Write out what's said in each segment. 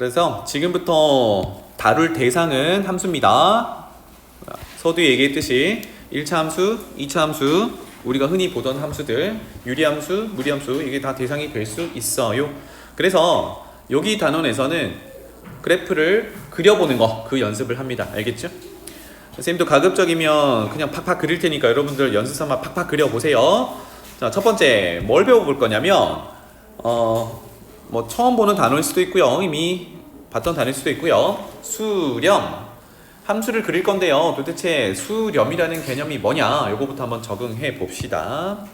그래서 지금부터 다룰 대상은 함수입니다. 서두에 얘기했듯이 1차 함수, 2차 함수, 우리가 흔히 보던 함수들, 유리함수, 무리함수, 이게 다 대상이 될 수 있어요. 그래서 여기 단원에서는 그래프를 그려보는 거, 그 연습을 합니다. 알겠죠? 선생님도 가급적이면 그냥 팍팍 그릴 테니까 여러분들 연습 삼아 팍팍 그려보세요. 자, 첫 번째 뭘 배워볼 거냐면 뭐 처음 보는 단어일 수도 있고요. 이미 봤던 단어일 수도 있고요. 수렴. 함수를 그릴 건데요. 도대체 수렴이라는 개념이 뭐냐? 요거부터 한번 적응해 봅시다.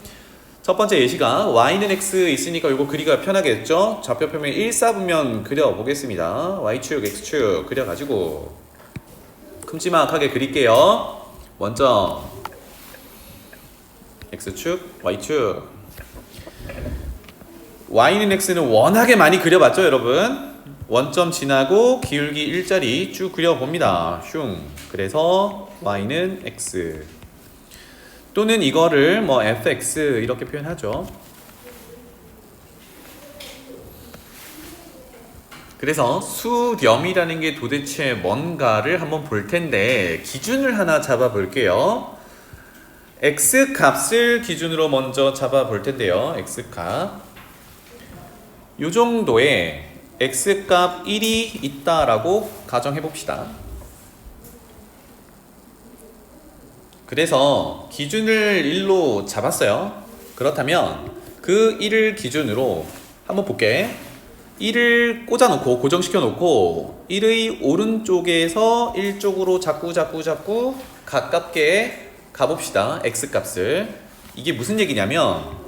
첫 번째 예시가 y는 x 있으니까 요거 그리기가 편하겠죠? 좌표평면 1사분면 그려보겠습니다. y축, x축 그려가지고 큼지막하게 그릴게요. 먼저 x축, y축. y는 x는 워낙에 많이 그려봤죠, 여러분? 원점 지나고 기울기 일자리 쭉 그려봅니다. 슝. 그래서 y는 x. 또는 이거를 뭐 fx 이렇게 표현하죠. 그래서 수렴이라는 게 도대체 뭔가를 한번 볼 텐데 기준을 하나 잡아 볼게요. x 값을 기준으로 먼저 잡아 볼 텐데요. x 값. 요 정도의 x 값 1이 있다라고 가정해 봅시다. 그래서 기준을 1로 잡았어요. 그렇다면 그 1을 기준으로 한번 볼게. 1을 꽂아놓고 고정시켜놓고 1의 오른쪽에서 1쪽으로 자꾸 가깝게 가봅시다. x값을. 이게 무슨 얘기냐면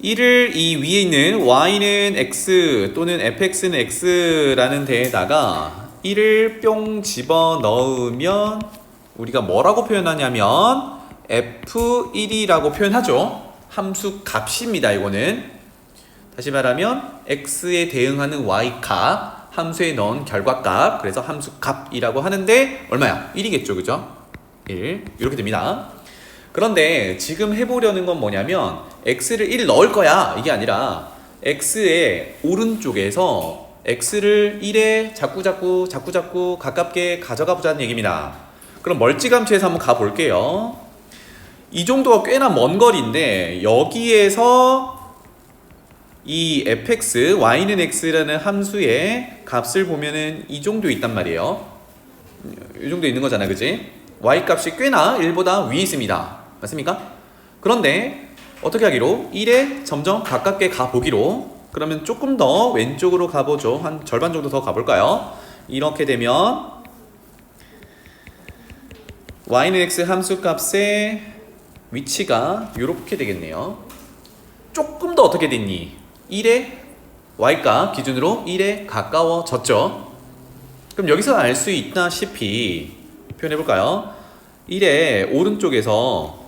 1을 이 위에 있는 y는 x 또는 fx는 x라는 데에다가 1을 뿅 집어넣으면 우리가 뭐라고 표현하냐면 f1이라고 표현하죠. 함수 값입니다. 이거는 다시 말하면 x에 대응하는 y값 함수에 넣은 결과값, 그래서 함수 값이라고 하는데 얼마야? 1이겠죠. 그죠? 1 이렇게 됩니다. 그런데 지금 해보려는 건 뭐냐면 x를 1 넣을 거야 이게 아니라 x의 오른쪽에서 x를 1에 자꾸 가깝게 가져가 보자는 얘기입니다. 그럼 멀찌감치해서 한번 가볼게요. 이 정도가 꽤나 먼 거리인데 여기에서 이 fx, y는 x라는 함수의 값을 보면은 이 정도 있단 말이에요. 이 정도 있는 거잖아, 그지? y 값이 꽤나 1보다 위에 있습니다. 맞습니까? 그런데 어떻게 하기로? 1에 점점 가깝게 가보기로. 그러면 조금 더 왼쪽으로 가보죠. 한 절반 정도 더 가볼까요? 이렇게 되면 y는 x 함수값의 위치가 이렇게 되겠네요. 조금 더 어떻게 됐니? 1에 y값 기준으로 1에 가까워졌죠. 그럼 여기서 알 수 있다시피 표현해볼까요? 1의 오른쪽에서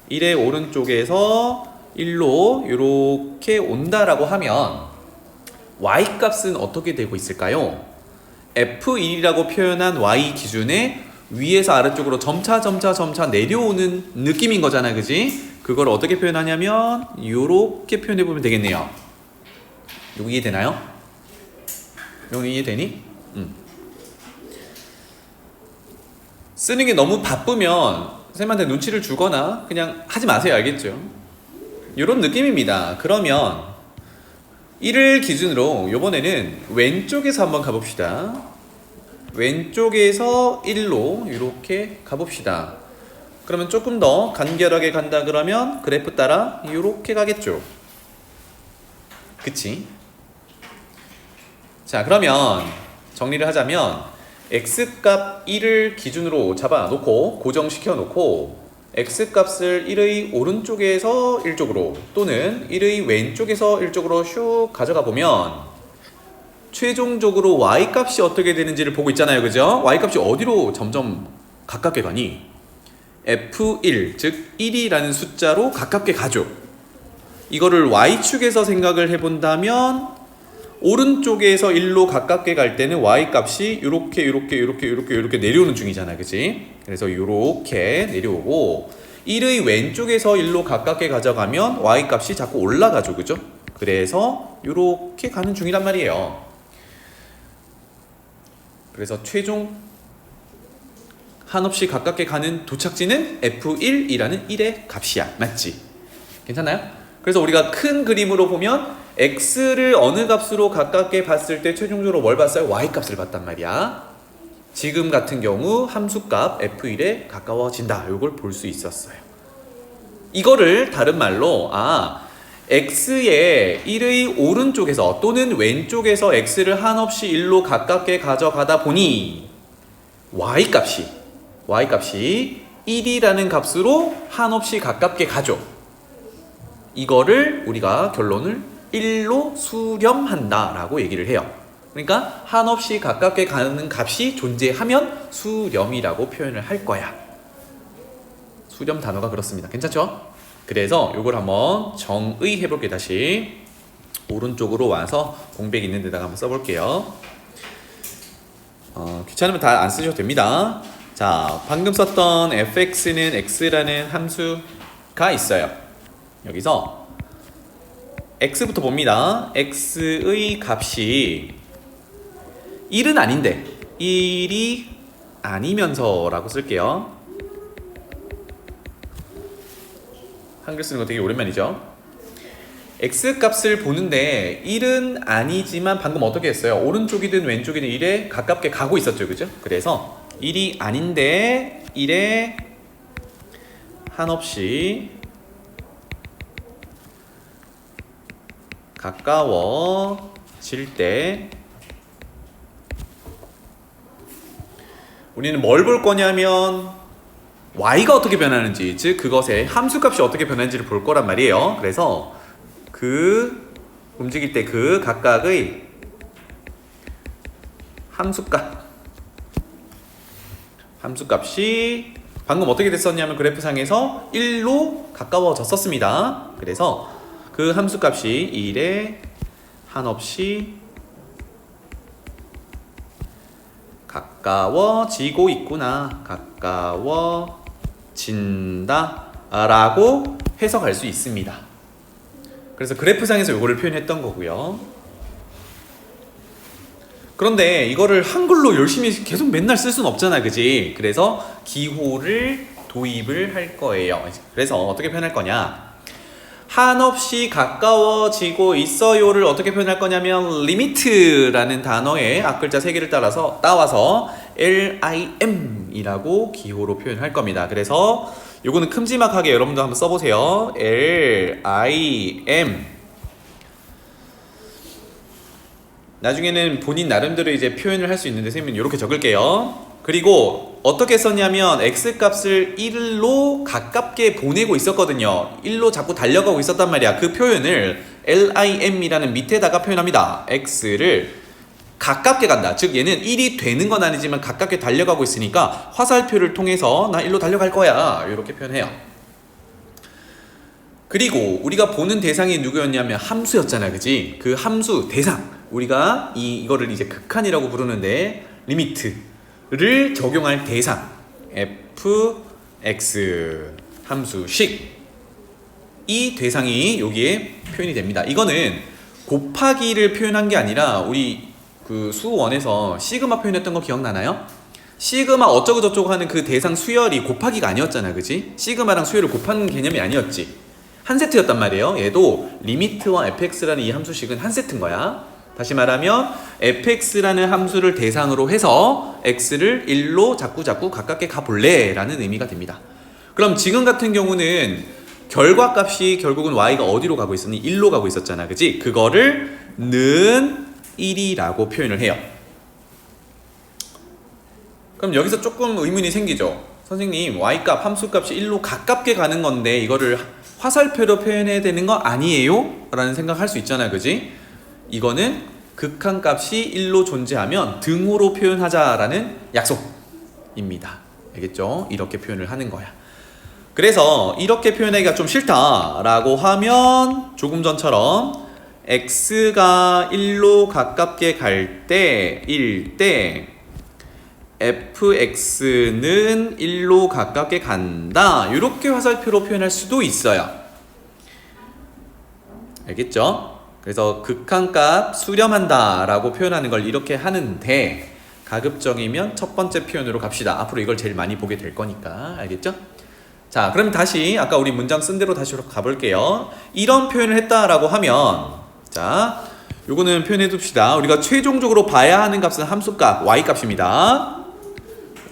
1의 오른쪽에서 1로 이렇게 온다라고 하면 y값은 어떻게 되고 있을까요? f1이라고 표현한 y 기준에 위에서 아래쪽으로 점차 내려오는 느낌인 거잖아, 그지? 그걸 어떻게 표현하냐면 이렇게 표현해보면 되겠네요. 이거 이해되나요? 이거 이해되니? 쓰는 게 너무 바쁘면 선생님한테 눈치를 주거나 그냥 하지 마세요. 알겠죠? 이런 느낌입니다. 그러면 1을 기준으로 이번에는 왼쪽에서 한번 가봅시다. 왼쪽에서 1로 이렇게 가봅시다. 그러면 조금 더 간결하게 간다 그러면 그래프 따라 이렇게 가겠죠. 그치? 자, 그러면 정리를 하자면 x값 1을 기준으로 잡아놓고 고정시켜 놓고 x값을 1의 오른쪽에서 1쪽으로 또는 1의 왼쪽에서 1쪽으로 슉 가져가 보면 최종적으로 y값이 어떻게 되는지를 보고 있잖아요. 그죠? y값이 어디로 점점 가깝게 가니? f1, 즉 1이라는 숫자로 가깝게 가죠. 이거를 y축에서 생각을 해본다면 오른쪽에서 1로 가깝게 갈 때는 y값이 이렇게 내려오는 중이잖아요. 그치? 그래서 이렇게 내려오고 1의 왼쪽에서 1로 가깝게 가져가면 y값이 자꾸 올라가죠. 그죠? 그래서 이렇게 가는 중이란 말이에요. 그래서 최종 한없이 가깝게 가는 도착지는 F1이라는 1의 값이야. 맞지? 괜찮나요? 그래서 우리가 큰 그림으로 보면 x를 어느 값으로 가깝게 봤을 때 최종적으로 뭘 봤어요? y값을 봤단 말이야. 지금 같은 경우 함수값 F1에 가까워진다. 이걸 볼 수 있었어요. 이거를 다른 말로 x의 1의 오른쪽에서 또는 왼쪽에서 x를 한없이 1로 가깝게 가져가다 보니 y값이 1이라는 값으로 한없이 가깝게 가죠. 이거를 우리가 결론을 1로 수렴한다 라고 얘기를 해요. 그러니까 한없이 가깝게 가는 값이 존재하면 수렴이라고 표현을 할 거야. 수렴 단어가 그렇습니다. 괜찮죠? 그래서 이걸 한번 정의해 볼게요. 다시 오른쪽으로 와서 공백 있는 데다가 한번 써볼게요. 귀찮으면 다 안 쓰셔도 됩니다. 자, 방금 썼던 fx는 x라는 함수가 있어요. 여기서 x부터 봅니다. x의 값이 1은 아닌데 1이 아니면서 라고 쓸게요. 한글 쓰는 거 되게 오랜만이죠. x값을 보는데 1은 아니지만 방금 어떻게 했어요? 오른쪽이든 왼쪽이든 1에 가깝게 가고 있었죠. 그죠? 그래서 1이 아닌데 1에 한없이 가까워질 때 우리는 뭘 볼 거냐면 y가 어떻게 변하는지, 즉 그것의 함수값이 어떻게 변하는지를 볼 거란 말이에요. 그래서 그 움직일 때 그 각각의 함수값이 방금 어떻게 됐었냐면 그래프상에서 1로 가까워졌었습니다. 그래서 그 함수값이 1에 한없이 가까워지고 있구나, 가까워진다 라고 해석할 수 있습니다. 그래서 그래프상에서 이거를 표현했던 거고요. 그런데 이거를 한글로 열심히 계속 맨날 쓸 수는 없잖아, 그지? 그래서 기호를 도입을 할 거예요. 그래서 어떻게 표현할 거냐, 한없이 가까워지고 있어요를 어떻게 표현할 거냐면 limit라는 단어의 앞글자 3개를 따와서 lim이라고 기호로 표현할 겁니다. 그래서 요거는 큼지막하게 여러분도 한번 써보세요. lim. 나중에는 본인 나름대로 이제 표현을 할 수 있는데 선생님은 이렇게 적을게요. 그리고 어떻게 썼냐면 x값을 1로 가깝게 보내고 있었거든요. 1로 자꾸 달려가고 있었단 말이야. 그 표현을 lim이라는 밑에다가 표현합니다. x를 가깝게 간다. 즉 얘는 1이 되는 건 아니지만 가깝게 달려가고 있으니까 화살표를 통해서 나 1로 달려갈 거야, 이렇게 표현해요. 그리고 우리가 보는 대상이 누구였냐면 함수였잖아, 그지? 그 함수 대상, 우리가 이거를 이제 극한이라고 부르는데 리미트를 적용할 대상 fx 함수식, 이 대상이 여기에 표현이 됩니다. 이거는 곱하기를 표현한 게 아니라 우리 그 수원에서 시그마 표현했던 거 기억나나요? 시그마 어쩌고 저쩌고 하는 그 대상 수열이 곱하기가 아니었잖아, 그지? 시그마랑 수열을 곱하는 개념이 아니었지. 한 세트였단 말이에요. 얘도 리미트와 fx라는 이 함수식은 한 세트인 거야. 다시 말하면 fx라는 함수를 대상으로 해서 x를 1로 자꾸 가깝게 가볼래 라는 의미가 됩니다. 그럼 지금 같은 경우는 결과값이 결국은 y가 어디로 가고 있었니? 1로 가고 있었잖아, 그지? 그거를 는 1이라고 표현을 해요. 그럼 여기서 조금 의문이 생기죠. 선생님, y값, 함수값이 1로 가깝게 가는 건데 이거를 화살표로 표현해야 되는 거 아니에요? 라는 생각할 수 있잖아요, 그지? 이거는 극한값이 1로 존재하면 등호로 표현하자라는 약속입니다. 알겠죠? 이렇게 표현을 하는 거야. 그래서 이렇게 표현하기가 좀 싫다라고 하면 조금 전처럼 x가 1로 가깝게 갈 때, fx는 1로 가깝게 간다, 이렇게 화살표로 표현할 수도 있어요. 알겠죠? 그래서 극한값 수렴한다 라고 표현하는 걸 이렇게 하는데 가급적이면 첫 번째 표현으로 갑시다. 앞으로 이걸 제일 많이 보게 될 거니까. 알겠죠? 자, 그럼 다시 아까 우리 문장 쓴 대로 다시 가볼게요. 이런 표현을 했다라고 하면, 자, 요거는 표현해 둡시다. 우리가 최종적으로 봐야 하는 값은 함수값 y 값입니다.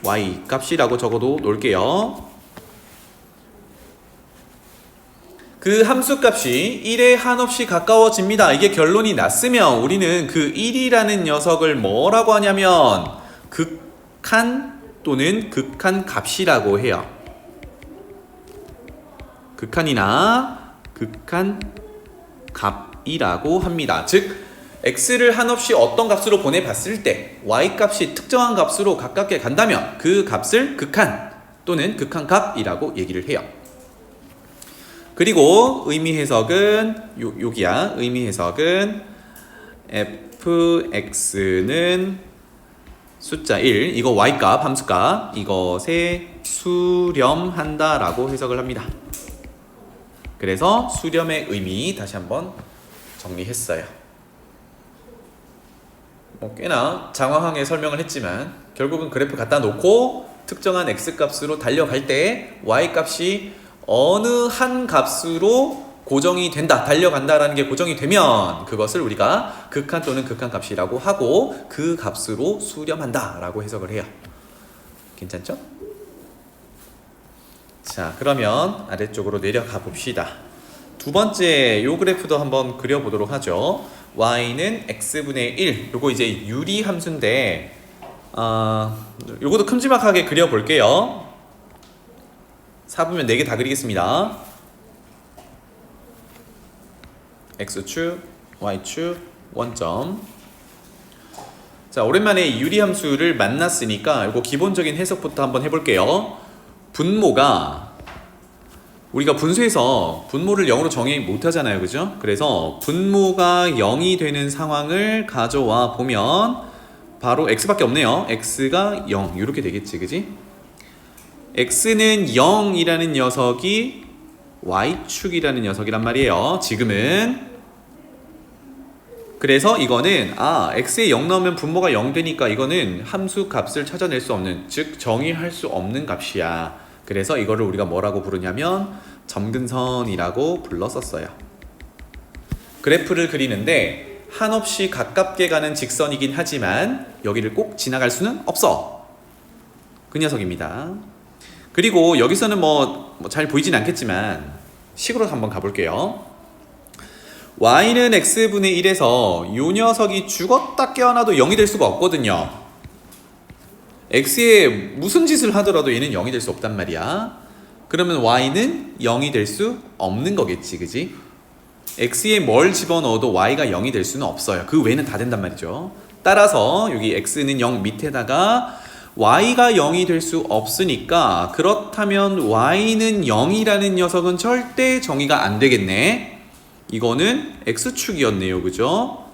y 값이라고 적어도 놓을게요. 그 함수값이 1에 한없이 가까워집니다. 이게 결론이 났으면 우리는 그 1이라는 녀석을 뭐라고 하냐면 극한 또는 극한값이라고 해요. 극한이나 극한값이라고 합니다. 즉 x를 한없이 어떤 값으로 보내봤을 때 y값이 특정한 값으로 가깝게 간다면 그 값을 극한 또는 극한값이라고 얘기를 해요. 그리고 의미 해석은 여기야. 의미 해석은 fx는 숫자 1, 이거 y값, 함수값, 이것에 수렴한다 라고 해석을 합니다. 그래서 수렴의 의미 다시 한번 정리했어요. 꽤나 장황하게 설명을 했지만 결국은 그래프 갖다 놓고 특정한 x값으로 달려갈 때 y값이 어느 한 값으로 고정이 된다, 달려간다라는 게 고정이 되면 그것을 우리가 극한 또는 극한값이라고 하고 그 값으로 수렴한다 라고 해석을 해요. 괜찮죠? 자, 그러면 아래쪽으로 내려가 봅시다. 두 번째 요 그래프도 한번 그려보도록 하죠. y는 x분의 1, 요거 이제 유리 함수인데 요것도 큼지막하게 그려볼게요. 4분면 4개 다 그리겠습니다. x축, y축, 원점. 자, 오랜만에 유리함수를 만났으니까 이거 기본적인 해석부터 한번 해볼게요. 분모가 우리가 분수에서 분모를 0으로 정의 못하잖아요, 그죠? 그래서 분모가 0이 되는 상황을 가져와 보면 바로 x밖에 없네요. x가 0 이렇게 되겠지, 그지? x는 0이라는 녀석이 y축이라는 녀석이란 말이에요. 지금은. 그래서 이거는 x에 0 넣으면 분모가 0 되니까 이거는 함수 값을 찾아낼 수 없는, 즉 정의할 수 없는 값이야. 그래서 이거를 우리가 뭐라고 부르냐면 점근선이라고 불렀었어요. 그래프를 그리는데 한없이 가깝게 가는 직선이긴 하지만 여기를 꼭 지나갈 수는 없어. 그 녀석입니다. 그리고 여기서는 잘 보이진 않겠지만 식으로 한번 가볼게요. y는 x분의 1에서 이 녀석이 죽었다 깨어나도 0이 될 수가 없거든요. x에 무슨 짓을 하더라도 얘는 0이 될 수 없단 말이야. 그러면 y는 0이 될 수 없는 거겠지, 그지? x에 뭘 집어넣어도 y가 0이 될 수는 없어요. 그 외에는 다 된단 말이죠. 따라서 여기 x는 0 밑에다가 y가 0이 될 수 없으니까 그렇다면 y는 0이라는 녀석은 절대 정의가 안 되겠네. 이거는 x축이었네요, 그죠?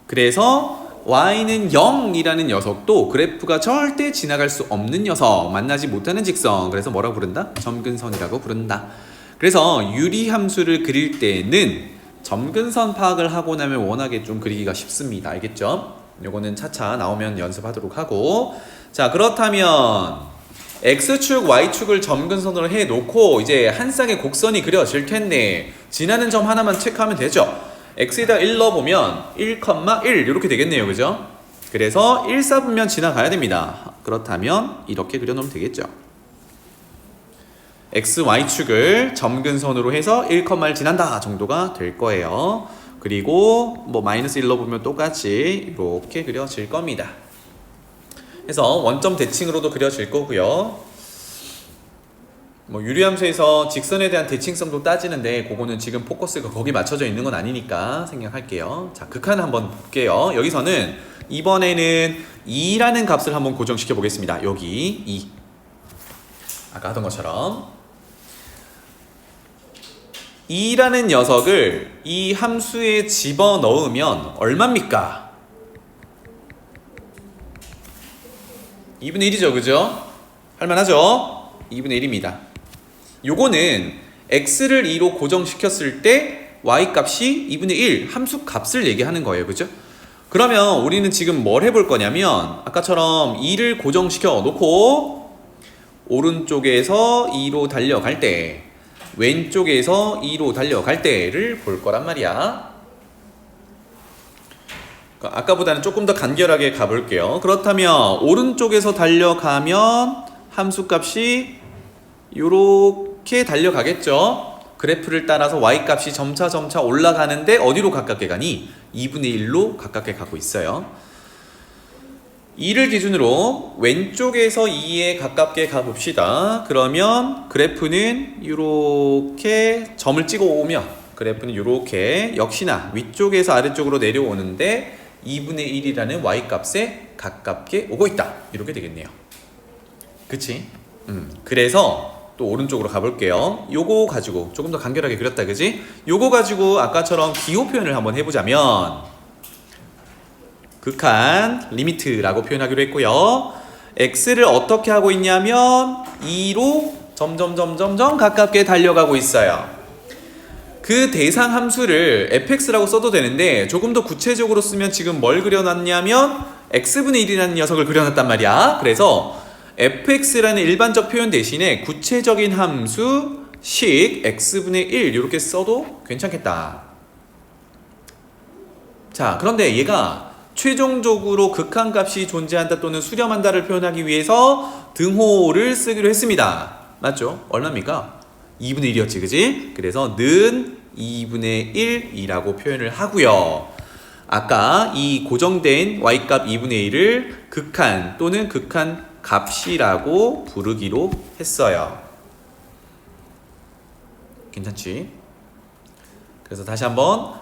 그래서 y는 0이라는 녀석도 그래프가 절대 지나갈 수 없는 녀석, 만나지 못하는 직선, 그래서 뭐라고 부른다? 점근선이라고 부른다. 그래서 유리함수를 그릴 때는 점근선 파악을 하고 나면 워낙에 좀 그리기가 쉽습니다. 알겠죠? 요거는 차차 나오면 연습하도록 하고, 자, 그렇다면 x축, y축을 점근선으로 해놓고 이제 한 쌍의 곡선이 그려질 텐데 지나는 점 하나만 체크하면 되죠. x에다 1 넣어보면 1, 1 이렇게 되겠네요, 그죠? 그래서 1, 4분면 지나가야 됩니다. 그렇다면 이렇게 그려놓으면 되겠죠. x, y축을 점근선으로 해서 1, 1 지난다 정도가 될 거예요. 그리고 마이너스 1 넣어보면 똑같이 이렇게 그려질 겁니다. 그래서 원점 대칭으로도 그려질 거고요. 유리함수에서 직선에 대한 대칭성도 따지는데 그거는 지금 포커스가 거기 맞춰져 있는 건 아니니까 생략할게요. 자, 극한 한번 볼게요. 여기서는 이번에는 2라는 값을 한번 고정시켜 보겠습니다. 여기 2. 아까 하던 것처럼 2라는 녀석을 이 함수에 집어넣으면 얼마입니까? 2분의 1이죠, 그죠? 할만하죠? 2분의 1입니다. 요거는 x를 2로 고정시켰을 때 y값이 2분의 1 함수 값을 얘기하는 거예요. 그죠? 그러면 우리는 지금 뭘 해볼 거냐면 아까처럼 2를 고정시켜 놓고 오른쪽에서 2로 달려갈 때 왼쪽에서 2로 달려갈 때를 볼 거란 말이야. 아까보다는 조금 더 간결하게 가볼게요. 그렇다면 오른쪽에서 달려가면 함수값이 이렇게 달려가겠죠. 그래프를 따라서 y값이 점차 올라가는데 어디로 가깝게 가니? 2분의 1로 가깝게 가고 있어요. 2를 기준으로 왼쪽에서 2에 가깝게 가봅시다. 그러면 그래프는 이렇게 점을 찍어 오면 그래프는 이렇게 역시나 위쪽에서 아래쪽으로 내려오는데 2분의 1이라는 y값에 가깝게 오고 있다. 이렇게 되겠네요. 그치? 그래서 또 오른쪽으로 가볼게요. 요거 가지고 조금 더 간결하게 그렸다. 그지? 요거 가지고 아까처럼 기호 표현을 한번 해보자면 극한 리미트라고 표현하기로 했고요. x를 어떻게 하고 있냐면 2로 점점 가깝게 달려가고 있어요. 그 대상 함수를 fx라고 써도 되는데 조금 더 구체적으로 쓰면 지금 뭘 그려놨냐면 x분의 1이라는 녀석을 그려놨단 말이야. 그래서 fx라는 일반적 표현 대신에 구체적인 함수 식 x분의 1 이렇게 써도 괜찮겠다. 자, 그런데 얘가 최종적으로 극한값이 존재한다 또는 수렴한다를 표현하기 위해서 등호를 쓰기로 했습니다. 맞죠? 얼마입니까? 2분의 1이었지, 그지? 그래서 는 2분의 1이라고 표현을 하고요. 아까 이 고정된 y값 2분의 1을 극한 또는 극한 값이라고 부르기로 했어요. 괜찮지? 그래서 다시 한번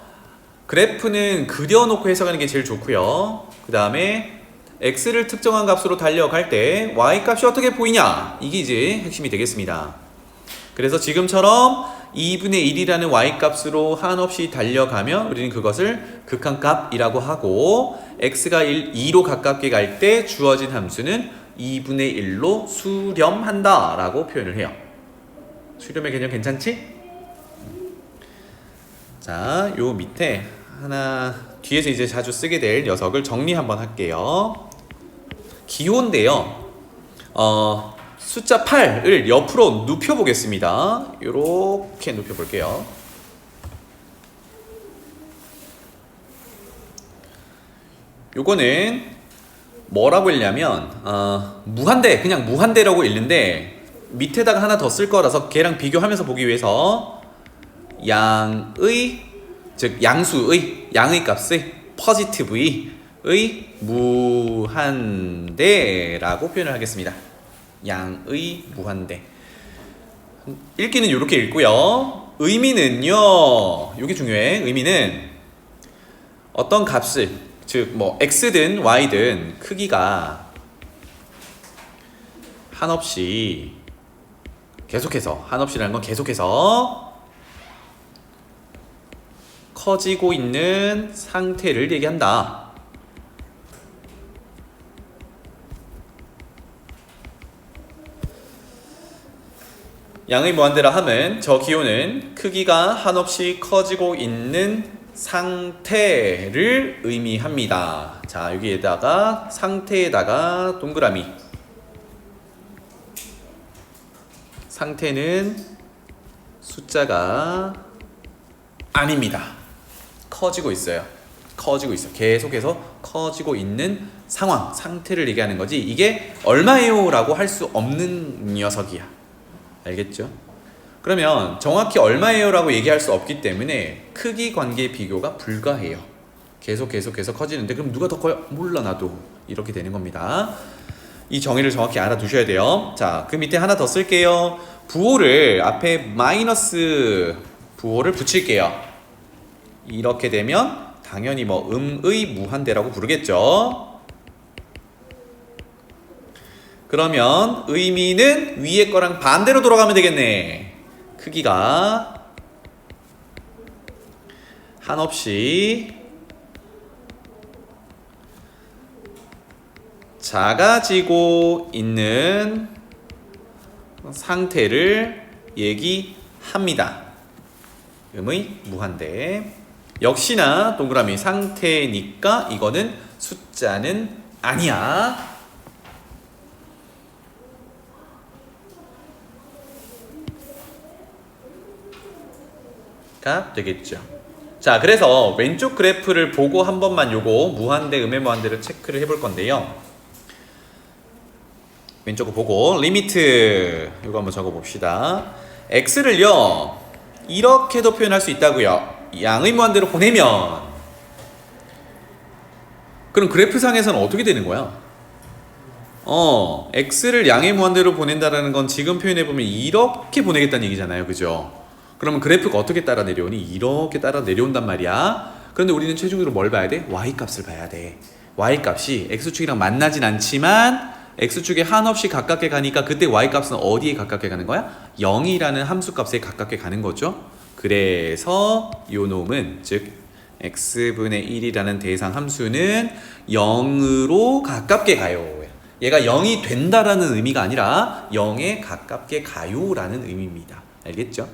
그래프는 그려놓고 해석하는 게 제일 좋고요. 그 다음에 x를 특정한 값으로 달려갈 때 y값이 어떻게 보이냐? 이게 이제 핵심이 되겠습니다. 그래서 지금처럼 2분의 1이라는 y값으로 한없이 달려가면 우리는 그것을 극한값이라고 하고 x가 2로 가깝게 갈 때 주어진 함수는 2분의 1로 수렴한다 라고 표현을 해요. 수렴의 개념 괜찮지? 자, 요 밑에 하나 뒤에서 이제 자주 쓰게 될 녀석을 정리 한번 할게요. 기호인데요. 숫자 8을 옆으로 눕혀 보겠습니다. 이렇게 눕혀 볼게요. 요거는 뭐라고 읽냐면 무한대, 그냥 무한대라고 읽는데 밑에다가 하나 더 쓸 거라서 걔랑 비교하면서 보기 위해서 양의, 즉 양수의, 양의 값의 positive의 무한대라고 표현을 하겠습니다. 양의 무한대. 읽기는 이렇게 읽고요. 의미는요, 이게 중요해. 의미는 어떤 값을, 즉 뭐 x든 y든 크기가 한없이 계속해서, 한없이라는 건 계속해서 커지고 있는 상태를 얘기한다. 양의 무한대라 함은 저 기호는 크기가 한없이 커지고 있는 상태를 의미합니다. 자, 여기에다가 상태에다가 동그라미. 상태는 숫자가 아닙니다. 커지고 있어요. 커지고 있어. 계속해서 커지고 있는 상황, 상태를 얘기하는 거지. 이게 얼마예요? 라고 할 수 없는 녀석이야. 알겠죠? 그러면 정확히 얼마예요? 라고 얘기할 수 없기 때문에 크기 관계 비교가 불가해요. 계속 커지는데 그럼 누가 더 커요? 몰라 나도. 이렇게 되는 겁니다. 이 정의를 정확히 알아두셔야 돼요. 자, 그 밑에 하나 더 쓸게요. 부호를 앞에 마이너스 부호를 붙일게요. 이렇게 되면 당연히 뭐 음의 무한대라고 부르겠죠. 그러면 의미는 위에 거랑 반대로 돌아가면 되겠네. 크기가 한없이 작아지고 있는 상태를 얘기합니다. 음의 무한대. 역시나 동그라미 상태니까 이거는 숫자는 아니야. 가 되겠죠. 자, 그래서 왼쪽 그래프를 보고 한 번만 요거 무한대, 음의 무한대를 체크를 해볼 건데요. 왼쪽 거 보고 리미트 요거 한번 적어봅시다. x를요 이렇게도 표현할 수 있다고요. 양의 무한대로 보내면 그럼 그래프상에서는 어떻게 되는 거야? x를 양의 무한대로 보낸다라는 건 지금 표현해보면 이렇게 보내겠다는 얘기잖아요. 그죠? 그러면 그래프가 어떻게 따라 내려오니? 이렇게 따라 내려온단 말이야. 그런데 우리는 최종적으로 뭘 봐야 돼? y값을 봐야 돼. y값이 x축이랑 만나진 않지만 x축에 한없이 가깝게 가니까 그때 y값은 어디에 가깝게 가는 거야? 0이라는 함수값에 가깝게 가는 거죠. 그래서 요 놈은 즉 x분의 1이라는 대상 함수는 0으로 가깝게 가요. 얘가 0이 된다라는 의미가 아니라 0에 가깝게 가요라는 의미입니다. 알겠죠?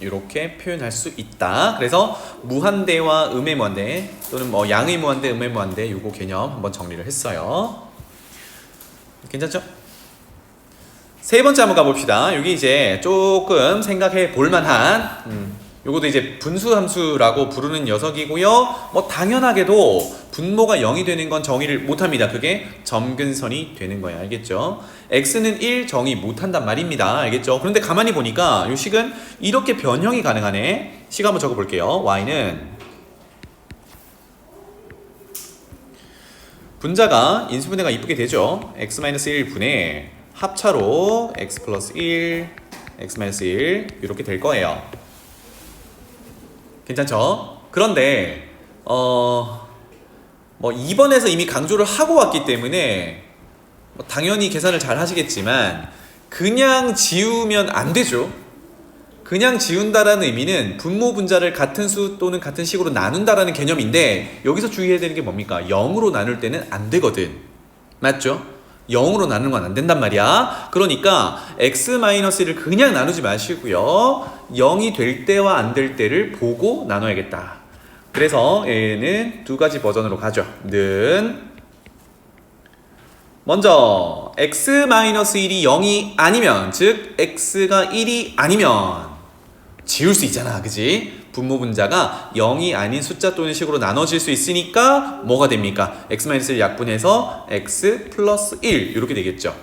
이렇게 표현할 수 있다. 그래서 무한대와 음의 무한대 또는 뭐 양의 무한대, 음의 무한대 요거 개념 한번 정리를 했어요. 괜찮죠? 세 번째 한번 가봅시다. 여기 이제 조금 생각해 볼 만한 요것도 이제 분수함수라고 부르는 녀석이고요. 뭐 당연하게도 분모가 0이 되는 건 정의를 못합니다. 그게 점근선이 되는 거야. 알겠죠? x는 1 정의 못한단 말입니다. 알겠죠? 그런데 가만히 보니까 요 식은 이렇게 변형이 가능하네. 식 한번 적어볼게요. y는 분자가 인수분해가 이쁘게 되죠. x-1분의 합차로 x 플러스 1, x-1 이렇게 될 거예요. 괜찮죠? 그런데 뭐 2번에서 이미 강조를 하고 왔기 때문에 뭐 당연히 계산을 잘 하시겠지만 그냥 지우면 안 되죠. 그냥 지운다라는 의미는 분모 분자를 같은 수 또는 같은 식으로 나눈다라는 개념인데 여기서 주의해야 되는 게 뭡니까? 0으로 나눌 때는 안 되거든. 맞죠? 0으로 나누는 건 안 된단 말이야. 그러니까 x-1을 그냥 나누지 마시고요. 0이 될 때와 안 될 때를 보고 나눠야겠다. 그래서 얘는 두 가지 버전으로 가죠. 는 먼저 x-1이 0이 아니면 즉 x가 1이 아니면 지울 수 있잖아. 그지? 분모 분자가 0이 아닌 숫자 또는 식으로 나눠질 수 있으니까 뭐가 됩니까? x-1을 약분해서 x 플러스 1 이렇게 되겠죠.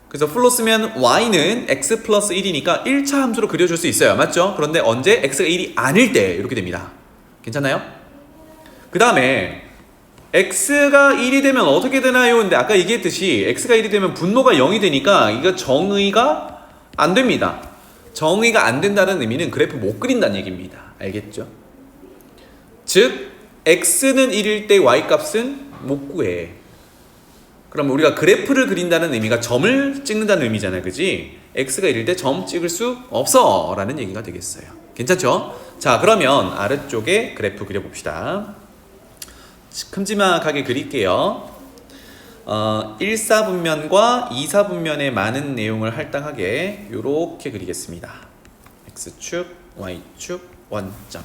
그래서 풀로 쓰면 y는 x 플러스 1이니까 1차 함수로 그려줄 수 있어요. 맞죠? 그런데 언제? x가 1이 아닐 때 이렇게 됩니다. 괜찮나요? 그 다음에 x가 1이 되면 어떻게 되나요? 근데 아까 얘기했듯이 x가 1이 되면 분모가 0이 되니까 이거 정의가 안 됩니다. 정의가 안 된다는 의미는 그래프 못 그린다는 얘기입니다. 알겠죠? 즉 x는 1일 때 y값은 못 구해. 그럼 우리가 그래프를 그린다는 의미가 점을 찍는다는 의미잖아요. 그지? x가 1일 때 점 찍을 수 없어 라는 얘기가 되겠어요. 괜찮죠? 자, 그러면 아래쪽에 그래프 그려봅시다. 큼지막하게 그릴게요. 1사분면과 2사분면의 많은 내용을 할당하게 이렇게 그리겠습니다. x축, y축, 원점.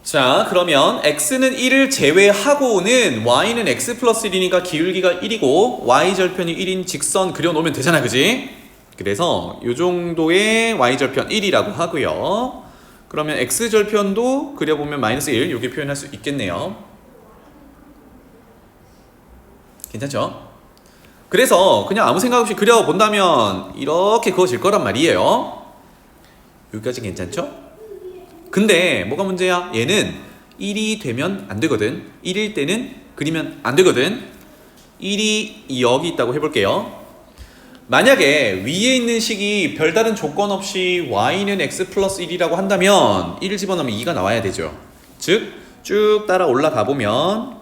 자, 그러면 x는 1을 제외하고는 y는 x 플러스 1이니까 기울기가 1이고 y절편이 1인 직선 그려놓으면 되잖아. 그지? 그래서 이 정도의 y절편 1이라고 하고요. 그러면 x절편도 그려보면 마이너스 1 이렇게 표현할 수 있겠네요. 괜찮죠? 그래서 그냥 아무 생각 없이 그려본다면 이렇게 그어질 거란 말이에요. 여기까지 괜찮죠? 근데 뭐가 문제야? 얘는 1이 되면 안 되거든. 1일 때는 그리면 안 되거든. 1이 여기 있다고 해볼게요. 만약에 위에 있는 식이 별다른 조건 없이 y는 x 플러스 1이라고 한다면 1을 집어넣으면 2가 나와야 되죠. 즉 쭉 따라 올라가 보면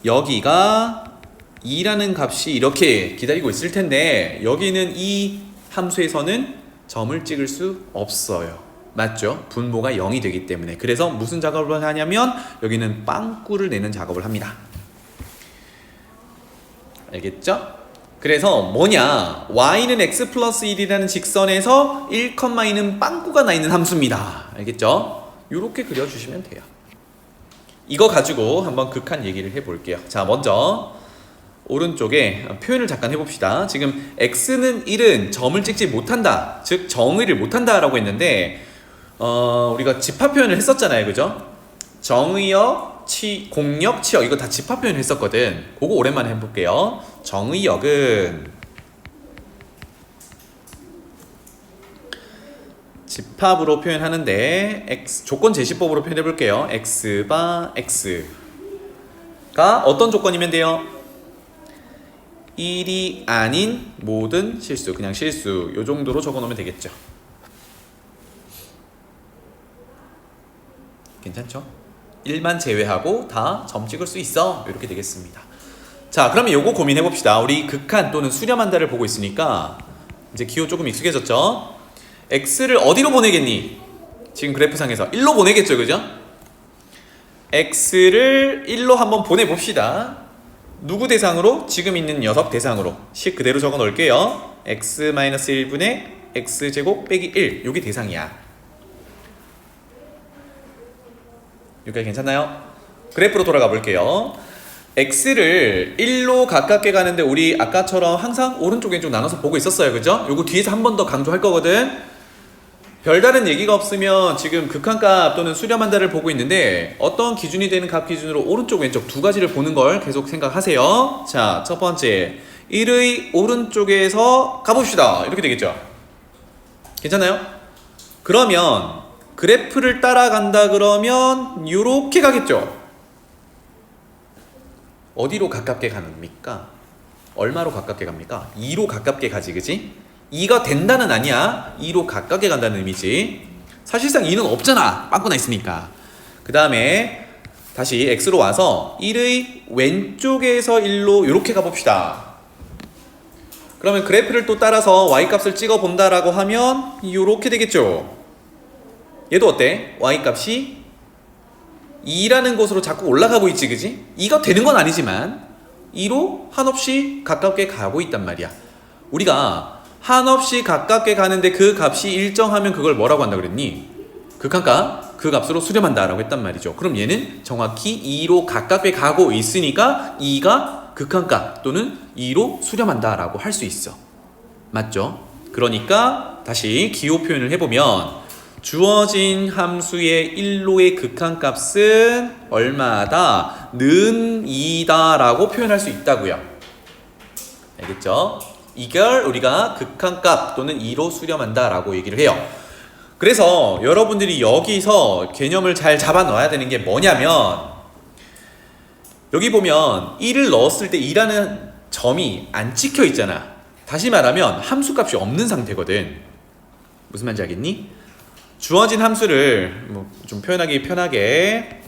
여기가 2라는 값이 이렇게 기다리고 있을 텐데 여기는 이 함수에서는 점을 찍을 수 없어요. 맞죠? 분모가 0이 되기 때문에. 그래서 무슨 작업을 하냐면 여기는 빵꾸를 내는 작업을 합니다. 알겠죠? 그래서 뭐냐? y는 x 플러스 1이라는 직선에서 1,2는 빵꾸가 나 있는 함수입니다. 알겠죠? 이렇게 그려주시면 돼요. 이거 가지고 한번 극한 얘기를 해볼게요. 자, 먼저 오른쪽에 표현을 잠깐 해봅시다. 지금 x는 1은 점을 찍지 못한다, 즉 정의를 못한다 라고 했는데 우리가 집합 표현을 했었잖아요. 그죠? 정의역, 공역, 치역 이거 다 집합 표현 했었거든. 그거 오랜만에 해볼게요. 정의역은 집합으로 표현하는데 x 조건 제시법으로 표현해 볼게요. x바 x가 어떤 조건이면 돼요? 1이 아닌 모든 실수, 그냥 실수 요 정도로 적어 놓으면 되겠죠. 괜찮죠? 1만 제외하고 다 점 찍을 수 있어. 이렇게 되겠습니다. 자, 그러면 요거 고민해 봅시다. 우리 극한 또는 수렴한다를 보고 있으니까 이제 기호 조금 익숙해졌죠? x를 어디로 보내겠니? 지금 그래프상에서 1로 보내겠죠, 그죠? x를 1로 한번 보내봅시다. 누구 대상으로? 지금 있는 녀석 대상으로. 식 그대로 적어 놓을게요. x-1분의 x제곱 빼기 1 요게 대상이야. 여기까지 괜찮나요? 그래프로 돌아가 볼게요. x를 1로 가깝게 가는데 우리 아까처럼 항상 오른쪽 왼쪽 나눠서 보고 있었어요. 그죠? 요거 뒤에서 한 번 더 강조할 거거든. 별다른 얘기가 없으면 지금 극한값 또는 수렴한다를 보고 있는데 어떤 기준이 되는 값 기준으로 오른쪽 왼쪽 두 가지를 보는 걸 계속 생각하세요. 자, 첫 번째 1의 오른쪽에서 가봅시다. 이렇게 되겠죠? 괜찮나요? 그러면 그래프를 따라간다 그러면 이렇게 가겠죠? 어디로 가깝게 가는입니까? 얼마로 가깝게 갑니까? 2로 가깝게 가지, 그지? 2가 된다는 아니야. 2로 가깝게 간다는 의미지. 사실상 2는 없잖아. 빵꾸 나 있으니까. 그 다음에 다시 x로 와서 1의 왼쪽에서 1로 이렇게 가봅시다. 그러면 그래프를 또 따라서 y값을 찍어 본다라고 하면 이렇게 되겠죠. 얘도 어때? y값이 2라는 곳으로 자꾸 올라가고 있지, 그지? 2가 되는 건 아니지만 2로 한없이 가깝게 가고 있단 말이야. 우리가 한없이 가깝게 가는데 그 값이 일정하면 그걸 뭐라고 한다 그랬니? 극한값, 그 값으로 수렴한다 라고 했단 말이죠. 그럼 얘는 정확히 2로 가깝게 가고 있으니까 2가 극한값 또는 2로 수렴한다 라고 할 수 있어. 맞죠? 그러니까 다시 기호 표현을 해보면 주어진 함수의 1로의 극한값은 얼마다? 는 2다 라고 표현할 수 있다고요. 알겠죠? 이걸 우리가 극한값 또는 2로 수렴한다 라고 얘기를 해요. 그래서 여러분들이 여기서 개념을 잘 잡아 넣어야 되는 게 뭐냐면 여기 보면 1을 넣었을 때 2라는 점이 안 찍혀 있잖아. 다시 말하면 함수값이 없는 상태거든. 무슨 말인지 알겠니? 주어진 함수를 좀 표현하기 편하게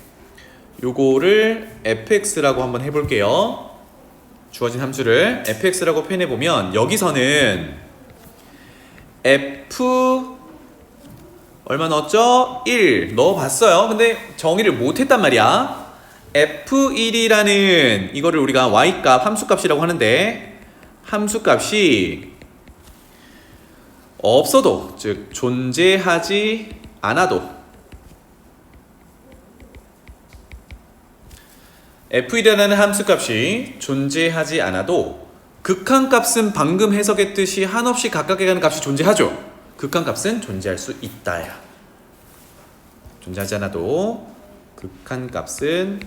요거를 fx라고 한번 해볼게요. 주어진 함수를 fx라고 표현해보면 여기서는 f 얼마 넣었죠? 1 넣어봤어요. 근데 정의를 못했단 말이야. f1이라는 이거를 우리가 y값, 함수값이라고 하는데 함수값이 없어도, 즉 존재하지 않아도 f1이라는 함수값이 존재하지 않아도 극한값은 방금 해석했듯이 한없이 가깝게 가는 값이 존재하죠. 극한값은 존재할 수 있다야. 존재하지 않아도 극한값은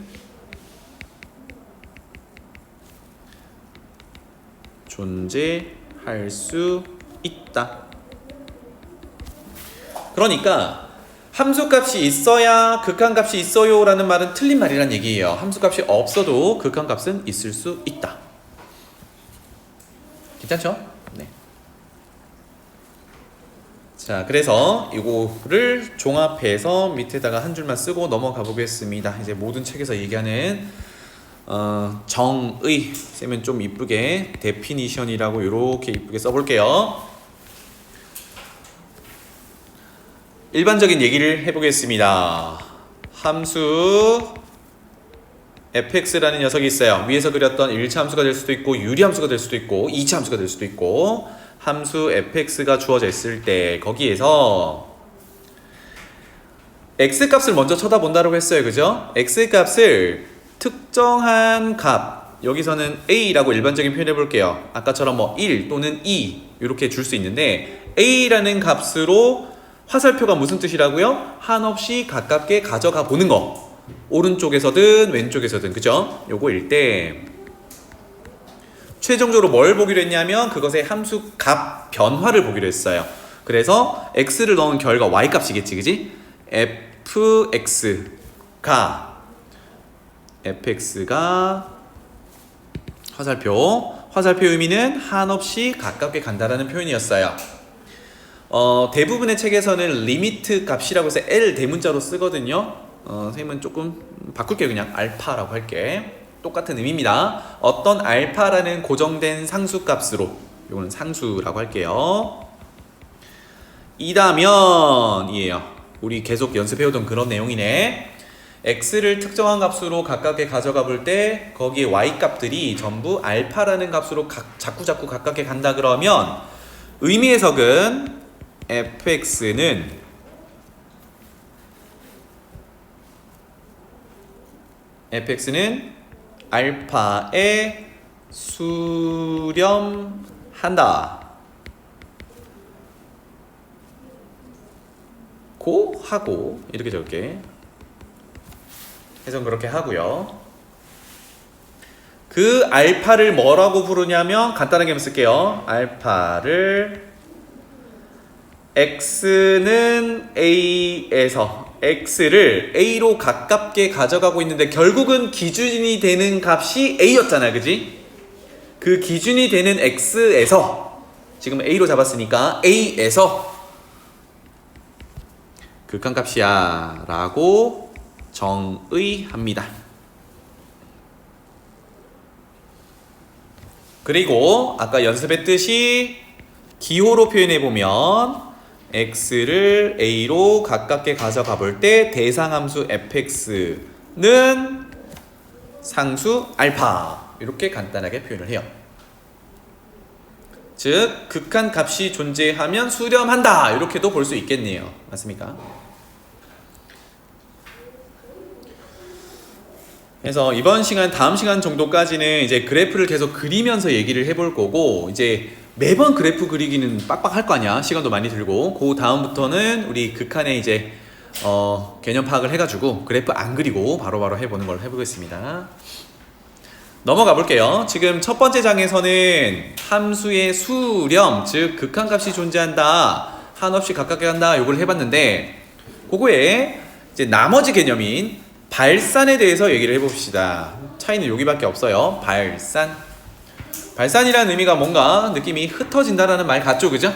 존재할 수 있다. 그러니까 함수값이 있어야 극한값이 있어요 라는 말은 틀린 말이란 얘기예요. 함수값이 없어도 극한값은 있을 수 있다. 괜찮죠? 네. 자, 그래서 이거를 종합해서 밑에다가 한 줄만 쓰고 넘어가 보겠습니다. 이제 모든 책에서 얘기하는 정의 쓰면 좀 이쁘게 데피니션이라고 이렇게 이쁘게 써볼게요. 일반적인 얘기를 해보겠습니다. 함수 fx라는 녀석이 있어요. 위에서 그렸던 1차 함수가 될 수도 있고 유리함수가 될 수도 있고 2차 함수가 될 수도 있고 함수 fx가 주어져 있을 때 거기에서 x값을 먼저 쳐다본다고 했어요. 그죠? x값을 특정한 값, 여기서는 a라고 일반적인 표현해 볼게요. 아까처럼 뭐 1 또는 2 이렇게 줄 수 있는데 a라는 값으로 화살표가 무슨 뜻이라고요? 한없이 가깝게 가져가 보는 거. 오른쪽에서든 왼쪽에서든, 그죠? 요거일 때 최종적으로 뭘 보기로 했냐면 그것의 함수 값 변화를 보기로 했어요. 그래서 x를 넣은 결과 y값이겠지, 그지? fx가 화살표 의미는 한없이 가깝게 간다라는 표현이었어요. 대부분의 책에서는 리미트 값이라고 해서 L 대문자로 쓰거든요. 선생님은 조금 바꿀게요. 그냥 알파라고 할게. 똑같은 의미입니다. 어떤 알파라는 고정된 상수값으로, 이거는 상수라고 할게요. 이다면이에요. 우리 계속 연습해오던 그런 내용이네. x를 특정한 값으로 가깝게 가져가 볼 때 거기에 y 값들이 전부 알파라는 값으로 자꾸 가깝게 간다 그러면 의미 해석은 fx는 알파에 수렴한다 고 하고 이렇게 적을게. 해석은 그렇게 하고요. 그 알파를 뭐라고 부르냐면 간단하게 한번 쓸게요. 알파를 x는 a에서 x를 a로 가깝게 가져가고 있는데 결국은 기준이 되는 값이 a였잖아, 그지? 그 기준이 되는 x에서 지금 a로 잡았으니까 a에서 극한값이야 라고 정의합니다. 그리고 아까 연습했듯이 기호로 표현해보면 x를 a로 가깝게 가져가 볼 때 대상함수 fx는 상수 알파 이렇게 간단하게 표현을 해요. 즉 극한값이 존재하면 수렴한다 이렇게도 볼 수 있겠네요. 맞습니까? 그래서 이번 시간 다음 시간 정도까지는 이제 그래프를 계속 그리면서 얘기를 해볼 거고 이제 매번 그래프 그리기는 빡빡할 거 아니야. 시간도 많이 들고 그 다음부터는 우리 극한의 이제 개념 파악을 해가지고 그래프 안 그리고 바로바로 해보는 걸 해보겠습니다. 넘어가 볼게요. 지금 첫 번째 장에서는 함수의 수렴, 즉 극한값이 존재한다, 한없이 가깝게 간다 이걸 해봤는데 그거에 이제 나머지 개념인 발산에 대해서 얘기를 해봅시다. 차이는 여기밖에 없어요. 발산이라는 의미가 뭔가 느낌이 흩어진다라는 말 같죠, 그죠?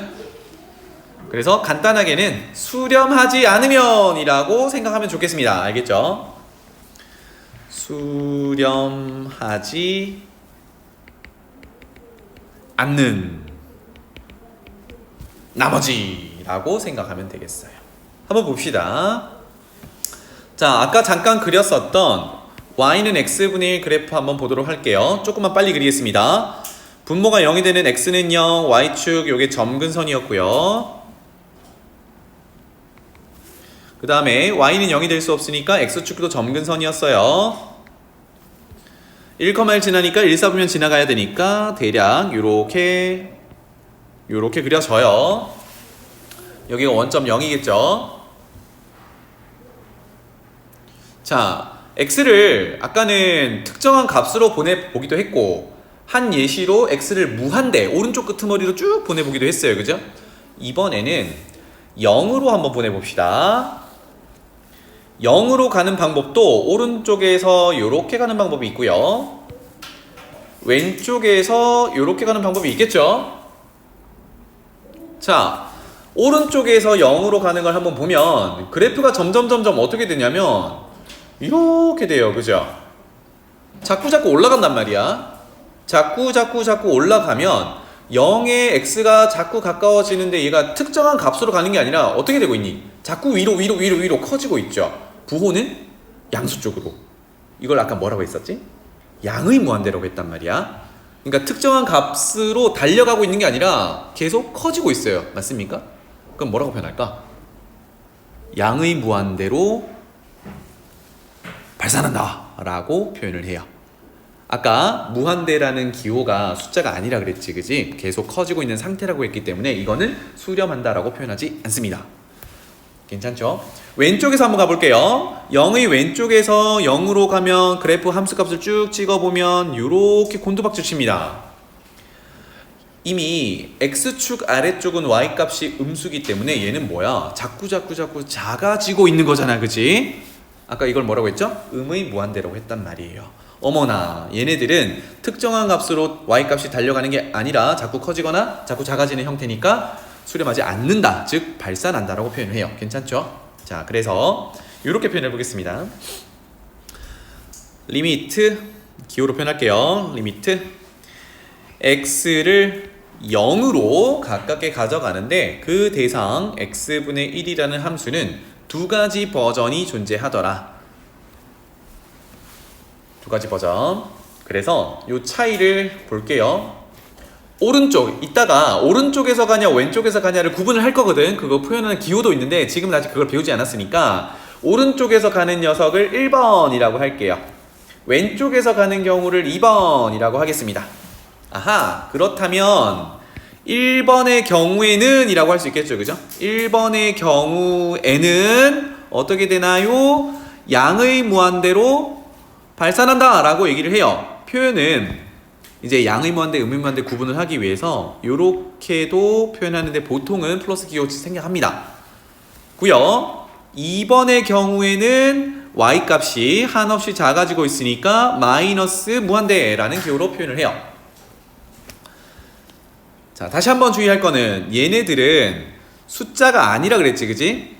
그래서 간단하게는 수렴하지 않으면 이라고 생각하면 좋겠습니다. 알겠죠? 수렴하지 않는 나머지라고 생각하면 되겠어요. 한번 봅시다. 자, 아까 잠깐 그렸었던 y는 x분의 1 그래프 한번 보도록 할게요. 조금만 빨리 그리겠습니다. 분모가 0이 되는 x는 0, y축 요게 점근선이었고요. 그 다음에 y는 0이 될 수 없으니까 x축도 점근선이었어요. 1,1 지나니까 1,4분면 지나가야 되니까 대략 요렇게 그려져요. 여기가 원점 0이겠죠. 자, x를 아까는 특정한 값으로 보내보기도 했고 한 예시로 x를 무한대 오른쪽 끄트머리로 쭉 보내보기도 했어요. 그죠? 이번에는 0으로 한번 보내봅시다. 0으로 가는 방법도 오른쪽에서 이렇게 가는 방법이 있고요. 왼쪽에서 이렇게 가는 방법이 있겠죠? 자, 오른쪽에서 0으로 가는 걸 한번 보면 그래프가 점점 어떻게 되냐면 이렇게 돼요. 그죠? 자꾸 올라간단 말이야. 자꾸 올라가면 0의 x가 자꾸 가까워지는데 얘가 특정한 값으로 가는 게 아니라 어떻게 되고 있니? 자꾸 위로 커지고 있죠. 부호는 양수 쪽으로. 이걸 아까 뭐라고 했었지? 양의 무한대라고 했단 말이야. 그러니까 특정한 값으로 달려가고 있는 게 아니라 계속 커지고 있어요. 맞습니까? 그럼 뭐라고 표현할까? 양의 무한대로 발산한다 라고 표현을 해요. 아까 무한대라는 기호가 숫자가 아니라 그랬지, 그지? 계속 커지고 있는 상태라고 했기 때문에 이거는 수렴한다 라고 표현하지 않습니다. 괜찮죠? 왼쪽에서 한번 가볼게요. 0의 왼쪽에서 0으로 가면 그래프 함수값을 쭉 찍어보면 이렇게 곤두박질 칩니다. 이미 X축 아래쪽은 Y값이 음수기 때문에 얘는 뭐야? 자꾸 작아지고 있는 거잖아, 그치? 아까 이걸 뭐라고 했죠? 음의 무한대라고 했단 말이에요. 어머나, 얘네들은 특정한 값으로 Y값이 달려가는 게 아니라 자꾸 커지거나 자꾸 작아지는 형태니까 수렴하지 않는다, 즉 발산한다 라고 표현을 해요. 괜찮죠? 자, 그래서 이렇게 표현해 보겠습니다. 리미트, 기호로 표현할게요. 리미트 x를 0으로 가깝게 가져가는데 그 대상 x분의 1이라는 함수는 두 가지 버전이 존재하더라. 두 가지 버전. 그래서 이 차이를 볼게요. 오른쪽, 이따가 오른쪽에서 가냐 왼쪽에서 가냐를 구분을 할 거거든. 그거 표현하는 기호도 있는데 지금은 아직 그걸 배우지 않았으니까 오른쪽에서 가는 녀석을 1번이라고 할게요. 왼쪽에서 가는 경우를 2번이라고 하겠습니다. 아하, 그렇다면 1번의 경우에는 이라고 할 수 있겠죠, 그죠? 1번의 경우에는 어떻게 되나요? 양의 무한대로 발산한다 라고 얘기를 해요. 표현은 이제 양의 무한대, 음의 무한대 구분을 하기 위해서 요렇게도 표현하는데 보통은 플러스 기호치 생략합니다. 고요. 2번의 경우에는 y값이 한없이 작아지고 있으니까 마이너스 무한대라는 기호로 표현을 해요. 자, 다시 한번 주의할 거는 얘네들은 숫자가 아니라 그랬지, 그지?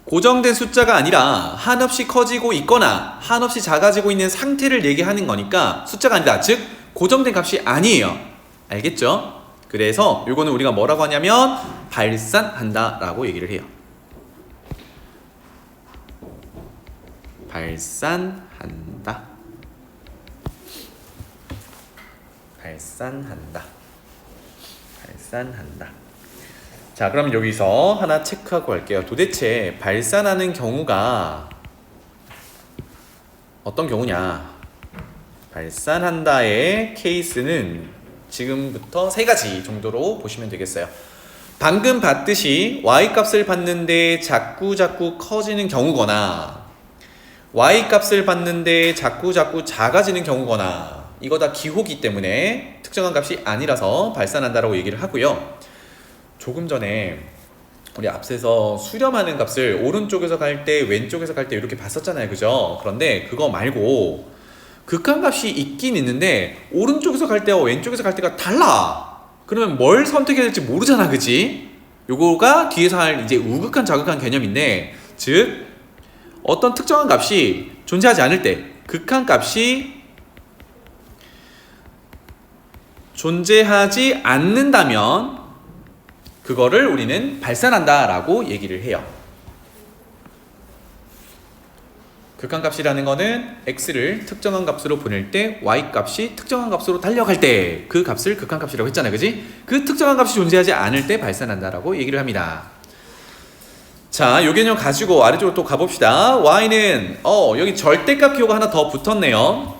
고정된 숫자가 아니라 한없이 커지고 있거나 한없이 작아지고 있는 상태를 얘기하는 거니까 숫자가 아니다, 즉 고정된 값이 아니에요. 알겠죠? 그래서 이거는 우리가 뭐라고 하냐면 발산한다 라고 얘기를 해요. 발산한다. 발산한다. 발산한다. 자, 그럼 여기서 하나 체크하고 갈게요. 도대체 발산하는 경우가 어떤 경우냐? 발산한다의 케이스는 지금부터 3가지 정도로 보시면 되겠어요. 방금 봤듯이 Y값을 받는데 자꾸 커지는 경우거나 Y값을 받는데 자꾸 작아지는 경우거나, 이거 다 기호기 때문에 특정한 값이 아니라서 발산한다라고 얘기를 하고요. 조금 전에 우리 앞서서 수렴하는 값을 오른쪽에서 갈 때, 왼쪽에서 갈 때 이렇게 봤었잖아요, 그죠? 그런데 그거 말고 극한값이 있긴 있는데 오른쪽에서 갈 때와 왼쪽에서 갈 때가 달라. 그러면 뭘 선택해야 될지 모르잖아, 그치? 요거가 뒤에서 할 이제 우극한 자극한 개념인데, 즉 어떤 특정한 값이 존재하지 않을 때, 극한값이 존재하지 않는다면 그거를 우리는 발산한다 라고 얘기를 해요. 극한값이라는 거는 x를 특정한 값으로 보낼 때 y값이 특정한 값으로 달려갈 때 그 값을 극한값이라고 했잖아, 그지? 그 특정한 값이 존재하지 않을 때 발산한다 라고 얘기를 합니다. 자, 요 개념 가지고 아래쪽으로 또 가봅시다. y는 여기 절대값 기호가 하나 더 붙었네요.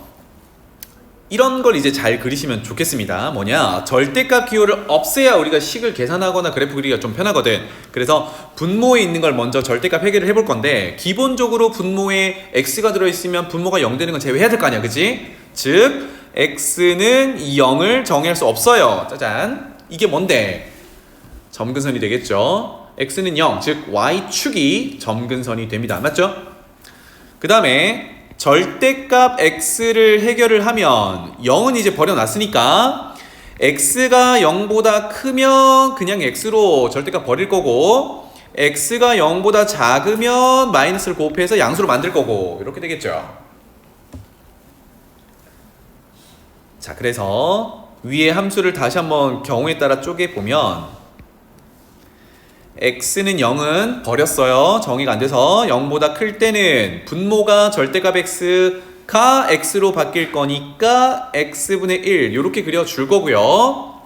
이런 걸 이제 잘 그리시면 좋겠습니다. 뭐냐, 절대값 기호를 없애야 우리가 식을 계산하거나 그래프 그리기가 좀 편하거든. 그래서 분모에 있는 걸 먼저 절대값 해결을 해볼 건데, 기본적으로 분모에 x가 들어있으면 분모가 0 되는 건 제외해야 될 거 아니야, 그치? 즉 x는 0을 정의할 수 없어요. 짜잔. 이게 뭔데? 점근선이 되겠죠. x는 0, 즉 y축이 점근선이 됩니다. 맞죠? 그 다음에 절대값 x를 해결을 하면 0은 이제 버려놨으니까 x가 0보다 크면 그냥 x로 절대값 버릴 거고, x가 0보다 작으면 마이너스를 곱해서 양수로 만들 거고, 이렇게 되겠죠. 자, 그래서 위에 함수를 다시 한번 경우에 따라 쪼개보면 x는 0은 버렸어요. 정의가 안 돼서 0보다 클 때는 분모가 절대값 x가 x로 바뀔 거니까 x분의 1 이렇게 그려줄 거고요.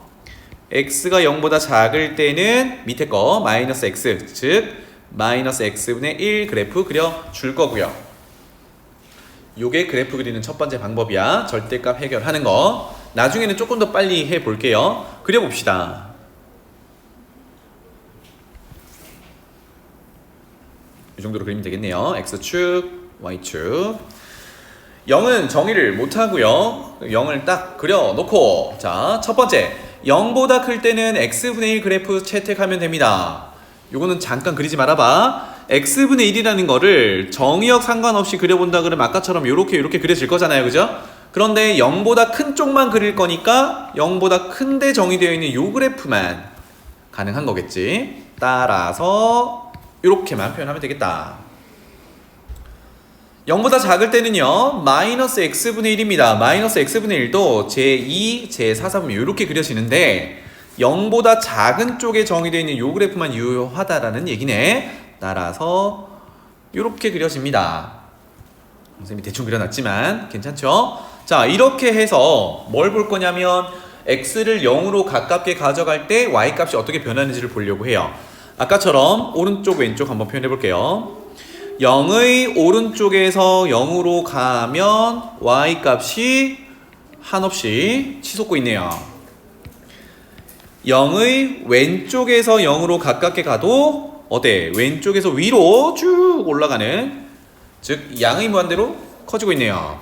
x가 0보다 작을 때는 밑에 거 마이너스 x 즉 마이너스 x분의 1 그래프 그려줄 거고요. 요게 그래프 그리는 첫 번째 방법이야. 절대값 해결하는 거. 나중에는 조금 더 빨리 해볼게요. 그려봅시다. 이 정도로 그리면 되겠네요. x축, y축. 0은 정의를 못하고요. 0을 딱 그려놓고 자, 첫 번째 0보다 클 때는 x분의 1 그래프 채택하면 됩니다. 요거는 잠깐 그리지 말아봐. x분의 1이라는 거를 정의역 상관없이 그려본다 그러면 아까처럼 요렇게 그려질 거잖아요. 그죠? 그런데 0보다 큰 쪽만 그릴 거니까 0보다 큰데 정의되어 있는 요 그래프만 가능한 거겠지. 따라서 요렇게만 표현하면 되겠다. 0보다 작을 때는요 마이너스 x분의 1입니다. 마이너스 x분의 1도 제2, 제4, 3 이렇게 그려지는데 0보다 작은 쪽에 정의되어 있는 요 그래프만 유효하다라는 얘기네. 따라서 이렇게 그려집니다. 선생님이 대충 그려놨지만 괜찮죠? 자, 이렇게 해서 뭘 볼 거냐면 x를 0으로 가깝게 가져갈 때 y값이 어떻게 변하는지를 보려고 해요. 아까처럼 오른쪽 왼쪽 한번 표현해 볼게요. 0의 오른쪽에서 0으로 가면 y값이 한없이 치솟고 있네요. 0의 왼쪽에서 0으로 가깝게 가도 어때? 왼쪽에서 위로 쭉 올라가는 즉 양의 무한대로 커지고 있네요.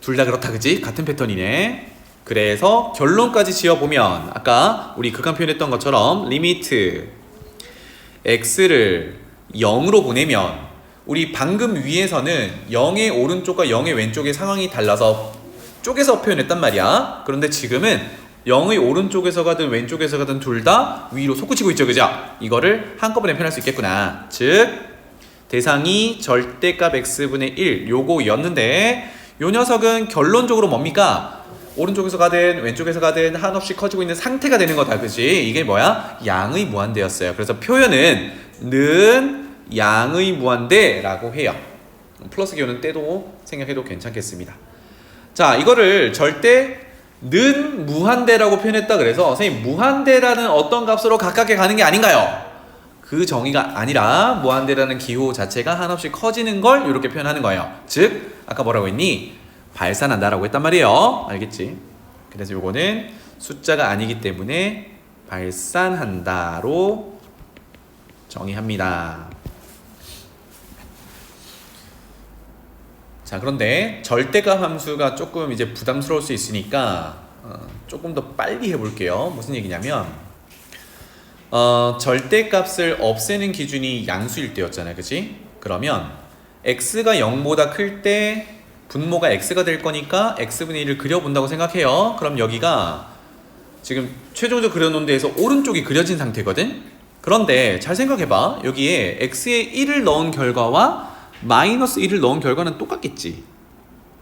둘 다 그렇다 그지? 같은 패턴이네. 그래서 결론까지 지어보면 아까 우리 극한 표현했던 것처럼 리미트 x를 0으로 보내면 우리 방금 위에서는 0의 오른쪽과 0의 왼쪽의 상황이 달라서 쪼개서 표현했단 말이야. 그런데 지금은 0의 오른쪽에서 가든 왼쪽에서 가든 둘 다 위로 솟구치고 있죠. 그죠? 이거를 한꺼번에 표현할 수 있겠구나. 즉 대상이 절대값 x분의 1 요거였는데 요 녀석은 결론적으로 뭡니까? 오른쪽에서 가든 왼쪽에서 가든 한없이 커지고 있는 상태가 되는 거다. 그지? 이게 뭐야? 양의 무한대였어요. 그래서 표현은 는 양의 무한대라고 해요. 플러스 기호는 떼도 생각해도 괜찮겠습니다. 자, 이거를 절대 는 무한대라고 표현했다 그래서 선생님 무한대라는 어떤 값으로 가깝게 가는 게 아닌가요? 그 정의가 아니라 무한대라는 기호 자체가 한없이 커지는 걸 이렇게 표현하는 거예요. 즉 아까 뭐라고 했니? 발산한다라고 했단 말이에요. 알겠지? 그래서 요거는 숫자가 아니기 때문에 발산한다로 정의합니다. 자, 그런데 절대값 함수가 조금 이제 부담스러울 수 있으니까 조금 더 빨리 해볼게요. 무슨 얘기냐면 절대값을 없애는 기준이 양수일 때였잖아요. 그치? 그러면 x가 0보다 클 때 분모가 x가 될 거니까 x분의 1을 그려본다고 생각해요. 그럼 여기가 지금 최종적으로 그려놓은 데에서 오른쪽이 그려진 상태거든? 그런데 잘 생각해봐. 여기에 x에 1을 넣은 결과와 마이너스 1을 넣은 결과는 똑같겠지.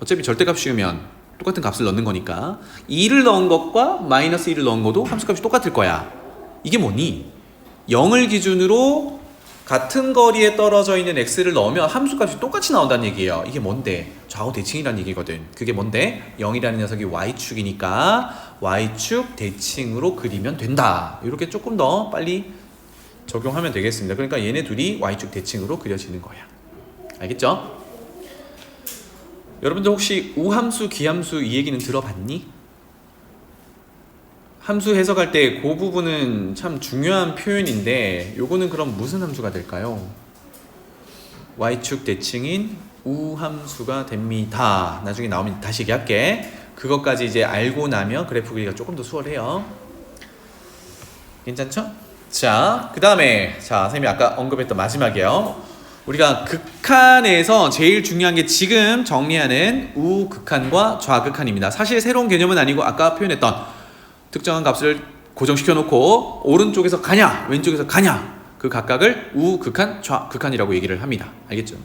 어차피 절대값 씌우면 똑같은 값을 넣는 거니까 2를 넣은 것과 마이너스 1을 넣은 것도 함수값이 똑같을 거야. 이게 뭐니? 0을 기준으로 같은 거리에 떨어져 있는 x를 넣으면 함수값이 똑같이 나온다는 얘기예요. 이게 뭔데? 좌우 대칭이라는 얘기거든. 그게 뭔데? 0이라는 녀석이 y축이니까 y축 대칭으로 그리면 된다. 이렇게 조금 더 빨리 적용하면 되겠습니다. 그러니까 얘네 둘이 y축 대칭으로 그려지는 거야. 알겠죠? 여러분들 혹시 우함수, 기함수 이 얘기는 들어봤니? 함수 해석할 때 그 부분은 참 중요한 표현인데 요거는 그럼 무슨 함수가 될까요? y축 대칭인 우함수가 됩니다. 나중에 나오면 다시 얘기할게. 그것까지 이제 알고 나면 그래프 그리기가 조금 더 수월해요. 괜찮죠? 자, 그 다음에 자, 선생님이 아까 언급했던 마지막이에요. 우리가 극한에서 제일 중요한 게 지금 정리하는 우극한과 좌극한입니다. 사실 새로운 개념은 아니고 아까 표현했던 특정한 값을 고정시켜 놓고 오른쪽에서 가냐 왼쪽에서 가냐 그 각각을 우극한, 좌극한이라고 얘기를 합니다. 알겠죠?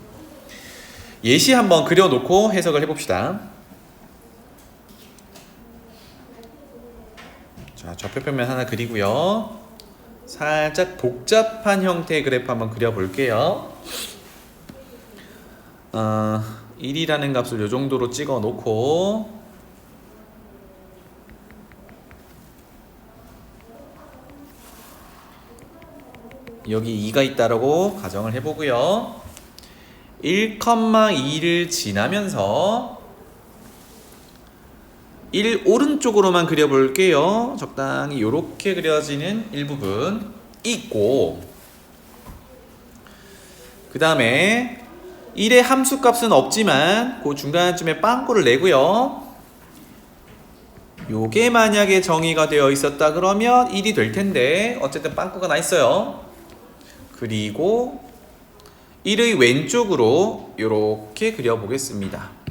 예시 한번 그려놓고 해석을 해봅시다. 자, 좌표평면 하나 그리고요. 살짝 복잡한 형태의 그래프 한번 그려볼게요. 1이라는 값을 이 정도로 찍어 놓고 여기 2가 있다라고 가정을 해보고요. 1,2를 지나면서 1 오른쪽으로만 그려볼게요. 적당히 이렇게 그려지는 일부분 있고, 그 다음에 1의 함수값은 없지만 그 중간쯤에 빵꾸를 내고요. 요게 만약에 정의가 되어 있었다 그러면 1이 될 텐데 어쨌든 빵꾸가 나 있어요. 그리고 1의 왼쪽으로 이렇게 그려보겠습니다.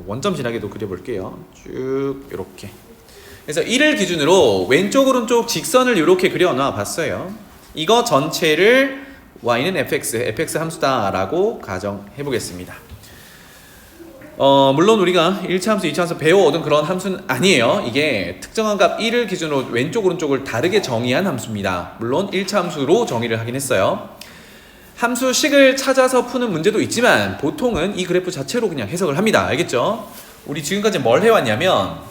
원점 지나게도 그려볼게요. 쭉 이렇게. 그래서 1을 기준으로 왼쪽 오른쪽 직선을 이렇게 그려놔 봤어요. 이거 전체를 y는 fx 함수다 라고 가정해 보겠습니다. 물론 우리가 1차 함수, 2차 함수 배워오던 그런 함수는 아니에요. 이게 특정한 값 1을 기준으로 왼쪽 오른쪽을 다르게 정의한 함수입니다. 물론 1차 함수로 정의를 하긴 했어요. 함수식을 찾아서 푸는 문제도 있지만 보통은 이 그래프 자체로 그냥 해석을 합니다. 알겠죠? 우리 지금까지 뭘 해왔냐면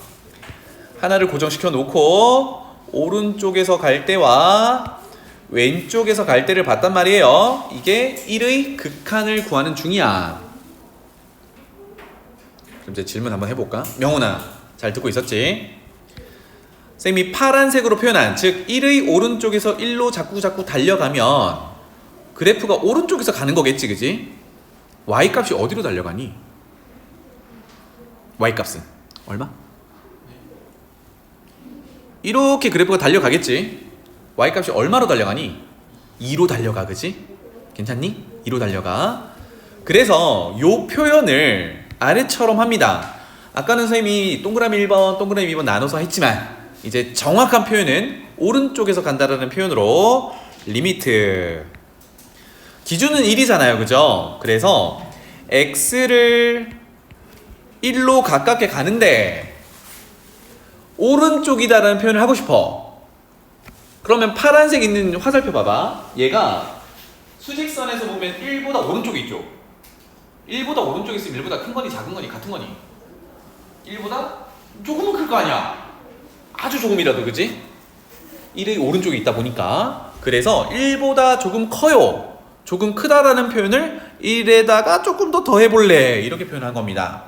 하나를 고정시켜 놓고 오른쪽에서 갈 때와 왼쪽에서 갈 때를 봤단 말이에요. 이게 1의 극한을 구하는 중이야. 그럼 이제 질문 한번 해볼까? 명훈아, 잘 듣고 있었지? 쌤이 파란색으로 표현한, 즉 1의 오른쪽에서 1로 자꾸 달려가면 그래프가 오른쪽에서 가는 거겠지, 그지? y값이 어디로 달려가니? y값은 얼마? 이렇게 그래프가 달려가겠지? y값이 얼마로 달려가니? 2로 달려가, 그지? 괜찮니? 2로 달려가. 그래서 요 표현을 아래처럼 합니다. 아까는 선생님이 동그라미 1번, 동그라미 2번 나눠서 했지만 이제 정확한 표현은 오른쪽에서 간다라는 표현으로 리미트. 기준은 1이잖아요, 그죠? 그래서 x를 1로 가깝게 가는데 오른쪽이다라는 표현을 하고 싶어. 그러면 파란색 있는 화살표 봐봐. 얘가 수직선에서 보면 1보다 오른쪽에 있죠. 1보다 오른쪽에 있으면 1보다 큰 거니 작은 거니 같은 거니? 1보다 조금은 클 거 아니야. 아주 조금이라도, 그지? 1의 오른쪽에 있다 보니까. 그래서 1보다 조금 커요, 조금 크다라는 표현을 1에다가 조금 더 더해볼래, 이렇게 표현한 겁니다.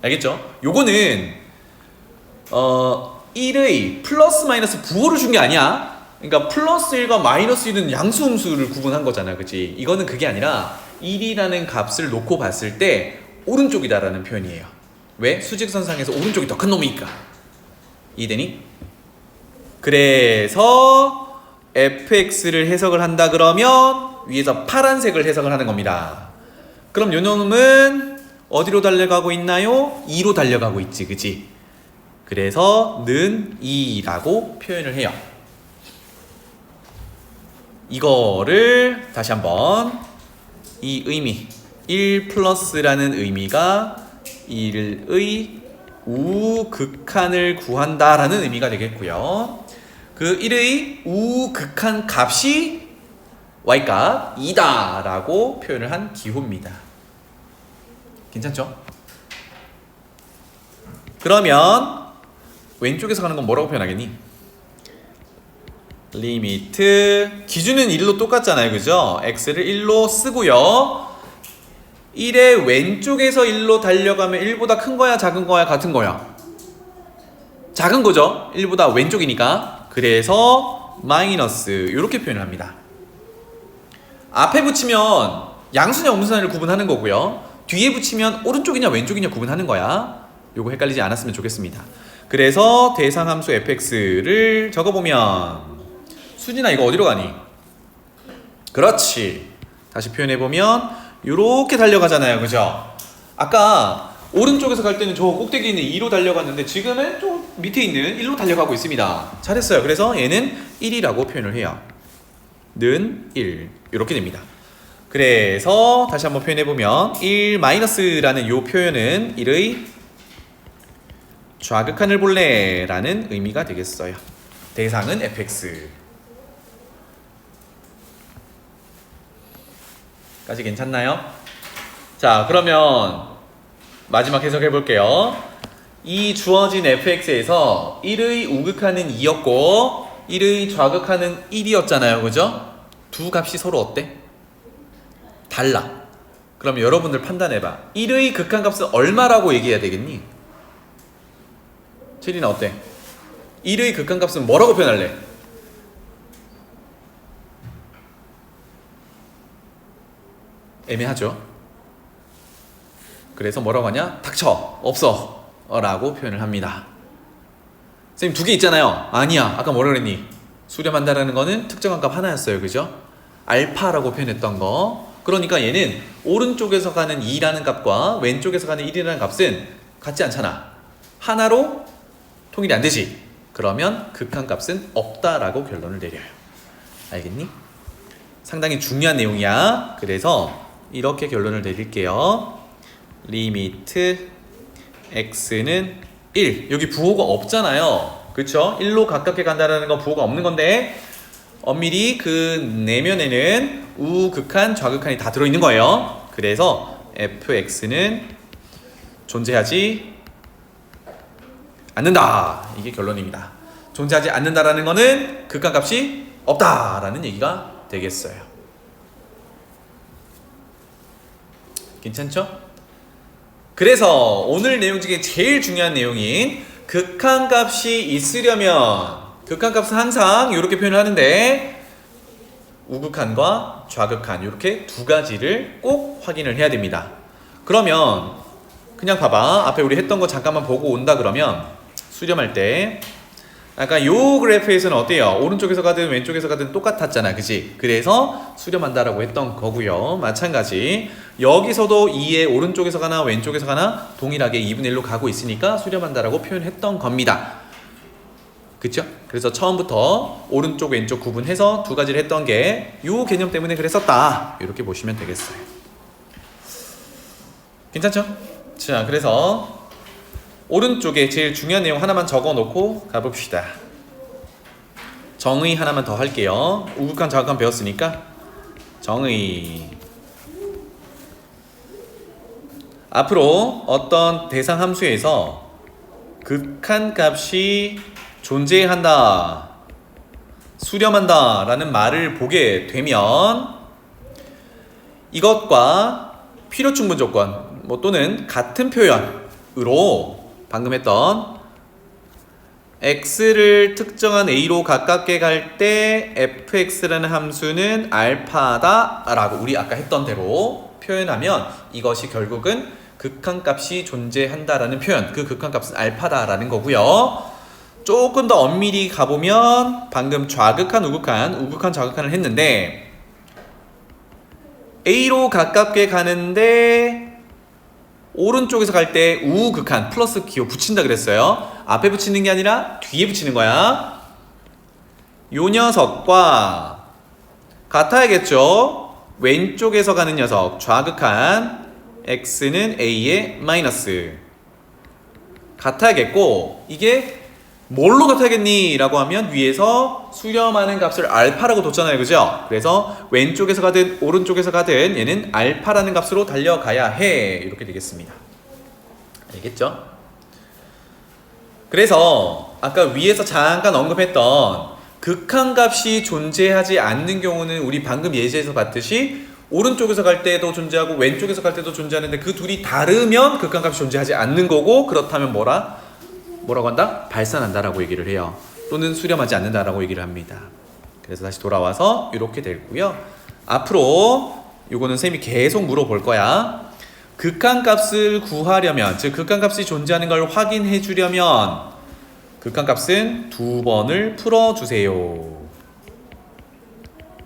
알겠죠? 요거는 1의 플러스 마이너스 부호를 준 게 아니야. 그러니까 플러스 1과 마이너스 1은 양수음수를 구분한 거잖아, 그치? 이거는 그게 아니라 1이라는 값을 놓고 봤을 때 오른쪽이다라는 표현이에요. 왜? 수직선상에서 오른쪽이 더 큰 놈이니까. 이해되니? 그래서 fx를 해석을 한다 그러면 위에서 파란색을 해석을 하는 겁니다. 그럼 요 놈은 어디로 달려가고 있나요? 2로 달려가고 있지, 그치? 그래서 는 2라고 표현을 해요. 이거를 다시 한번, 이 의미 1 플러스라는 의미가 1의 우극한을 구한다라는 의미가 되겠고요. 그 1의 우극한 값이 y값 2다 라고 표현을 한 기호입니다. 괜찮죠? 그러면 왼쪽에서 가는 건 뭐라고 표현하겠니? 리미트, 기준은 1로 똑같잖아요, 그죠? x를 1로 쓰고요. 1의 왼쪽에서 1로 달려가면 1보다 큰 거야, 작은 거야, 같은 거야? 작은 거죠? 1보다 왼쪽이니까. 그래서 마이너스, 이렇게 표현을 합니다. 앞에 붙이면 양수냐 음수냐를 구분하는 거고요. 뒤에 붙이면 오른쪽이냐 왼쪽이냐 구분하는 거야. 요거 헷갈리지 않았으면 좋겠습니다. 그래서 대상함수 fx를 적어보면, 수진아 이거 어디로 가니? 그렇지. 다시 표현해보면 요렇게 달려가잖아요, 그죠? 아까 오른쪽에서 갈 때는 저 꼭대기에 있는 2로 달려갔는데 지금은 좀 밑에 있는 1로 달려가고 있습니다. 잘했어요. 그래서 얘는 1이라고 표현을 해요. 는 1, 이렇게 됩니다. 그래서 다시 한번 표현해보면 1 마이너스라는 요 표현은 1의 좌극한을 볼래 라는 의미가 되겠어요. 대상은 fx. 까지 괜찮나요? 자, 그러면 마지막 해석해 볼게요. 이 주어진 fx에서 1의 우극한은 2였고 1의 좌극한은 1이었잖아요. 그죠? 두 값이 서로 어때? 달라. 그럼 여러분들 판단해봐. 1의 극한값은 얼마라고 얘기해야 되겠니? 체리나 어때? 1의 극한값은 뭐라고 표현할래? 애매하죠? 그래서 뭐라고 하냐? 닥쳐! 없어! 라고 표현을 합니다. 선생님 두 개 있잖아요. 아니야. 아까 뭐라 그랬니? 수렴한다라는 거는 특정한 값 하나였어요. 그죠? 알파라고 표현했던 거. 그러니까 얘는 오른쪽에서 가는 2라는 값과 왼쪽에서 가는 1이라는 값은 같지 않잖아. 하나로 통일이 안 되지. 그러면 극한값은 없다라고 결론을 내려요. 알겠니? 상당히 중요한 내용이야. 그래서 이렇게 결론을 내릴게요. 리미트 x는 1. 여기 부호가 없잖아요. 그쵸? 1로 가깝게 간다는 건 부호가 없는 건데 엄밀히 그 내면에는 우극한, 좌극한이 다 들어있는 거예요. 그래서 fx는 존재하지 않는다. 이게 결론입니다. 존재하지 않는다라는 거는 극한값이 없다라는 얘기가 되겠어요. 괜찮죠? 그래서 오늘 내용 중에 제일 중요한 내용인 극한값이 있으려면 극한값은 항상 이렇게 표현을 하는데 우극한과 좌극한 이렇게 두 가지를 꼭 확인을 해야 됩니다. 그러면 그냥 봐봐. 앞에 우리 했던 거 잠깐만 보고 온다 그러면 수렴할 때 아까 요 그래프에서는 어때요? 오른쪽에서 가든 왼쪽에서 가든 똑같았잖아. 그치? 그래서 수렴한다라고 했던 거고요. 마찬가지 여기서도 2의 오른쪽에서 가나 왼쪽에서 가나 동일하게 2분의 1로 가고 있으니까 수렴한다라고 표현했던 겁니다. 그쵸? 그래서 처음부터 오른쪽 왼쪽 구분해서 두 가지를 했던 게 요 개념 때문에 그랬었다. 이렇게 보시면 되겠어요. 괜찮죠? 자, 그래서 오른쪽에 제일 중요한 내용 하나만 적어 놓고 가봅시다. 정의 하나만 더 할게요. 우극한 좌극한 배웠으니까 정의. 앞으로 어떤 대상 함수에서 극한값이 존재한다, 수렴한다 라는 말을 보게 되면 이것과 필요충분 조건 또는 같은 표현으로 방금 했던 x를 특정한 a로 가깝게 갈 때 fx라는 함수는 알파다 라고 우리 아까 했던 대로 표현하면 이것이 결국은 극한값이 존재한다라는 표현, 그 극한값은 알파다라는 거고요. 조금 더 엄밀히 가보면 방금 좌극한, 우극한, 좌극한을 했는데 a로 가깝게 가는데 오른쪽에서 갈 때 우극한 플러스 기호 붙인다 그랬어요. 앞에 붙이는 게 아니라 뒤에 붙이는 거야. 요 녀석과 같아야겠죠. 왼쪽에서 가는 녀석 좌극한 x는 a의 마이너스 같아야겠고 이게 뭘로 같아야겠니? 라고 하면 위에서 수렴하는 값을 알파라고 뒀잖아요. 그죠? 그래서 왼쪽에서 가든 오른쪽에서 가든 얘는 알파라는 값으로 달려가야 해. 이렇게 되겠습니다. 알겠죠? 그래서 아까 위에서 잠깐 언급했던 극한값이 존재하지 않는 경우는 우리 방금 예제에서 봤듯이 오른쪽에서 갈 때도 존재하고 왼쪽에서 갈 때도 존재하는데 그 둘이 다르면 극한값이 존재하지 않는 거고 그렇다면 뭐라고 한다? 발산한다라고 얘기를 해요. 또는 수렴하지 않는다라고 얘기를 합니다. 그래서 다시 돌아와서 이렇게 되고요. 앞으로 요거는 쌤이 계속 물어볼 거야. 극한값을 구하려면, 즉 극한값이 존재하는 걸 확인해 주려면 극한값은 두 번을 풀어주세요.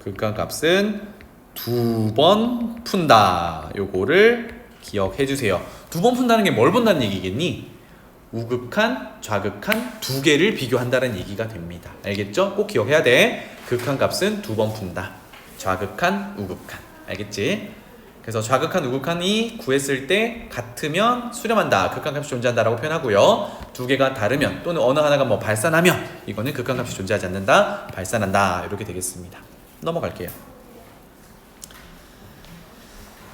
극한값은 두 번 푼다. 요거를 기억해 주세요. 두 번 푼다는 게 뭘 본다는 얘기겠니? 우극한, 좌극한 두 개를 비교한다는 얘기가 됩니다. 알겠죠? 꼭 기억해야 돼. 극한값은 두 번 푼다. 좌극한, 우극한. 알겠지? 그래서 좌극한, 우극한이 구했을 때 같으면 수렴한다. 극한값이 존재한다라고 표현하고요. 두 개가 다르면 또는 어느 하나가 뭐 발산하면 이거는 극한값이 존재하지 않는다. 발산한다. 이렇게 되겠습니다. 넘어갈게요.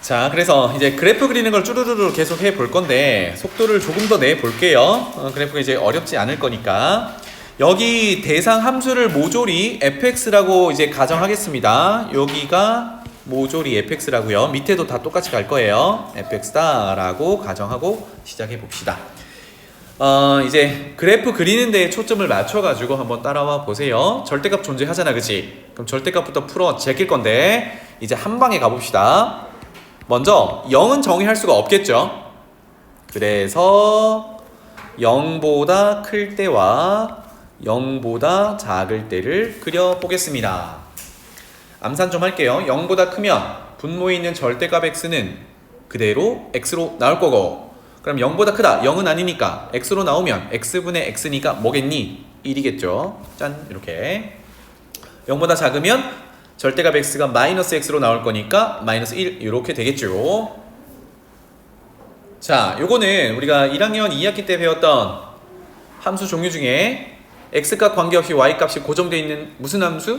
자, 그래서 이제 그래프 그리는 걸 쭈루루루 계속 해 볼 건데 속도를 조금 더 내 볼게요. 그래프가 이제 어렵지 않을 거니까. 여기 대상 함수를 모조리 fx라고 이제 가정하겠습니다. 여기가 모조리 fx라고요. 밑에도 다 똑같이 갈 거예요. fx다라고 가정하고 시작해 봅시다. 이제 그래프 그리는 데에 초점을 맞춰가지고 한번 따라와 보세요. 절대값 존재하잖아, 그치? 그럼 절대값부터 풀어 제낄 건데 이제 한 방에 가봅시다. 먼저 0은 정의할 수가 없겠죠. 그래서 0보다 클 때와 0보다 작을 때를 그려보겠습니다. 암산 좀 할게요. 0보다 크면 분모에 있는 절대값 x는 그대로 x로 나올 거고, 그럼 0보다 크다, 0은 아니니까 x로 나오면 x분의 x니까 뭐겠니? 1이겠죠. 짠, 이렇게. 0보다 작으면 절대값 x가 마이너스 x로 나올 거니까 마이너스 1 이렇게 되겠죠. 자, 요거는 우리가 1학년 2학기 때 배웠던 함수 종류 중에 x값 관계없이 y값이 고정되어 있는 무슨 함수?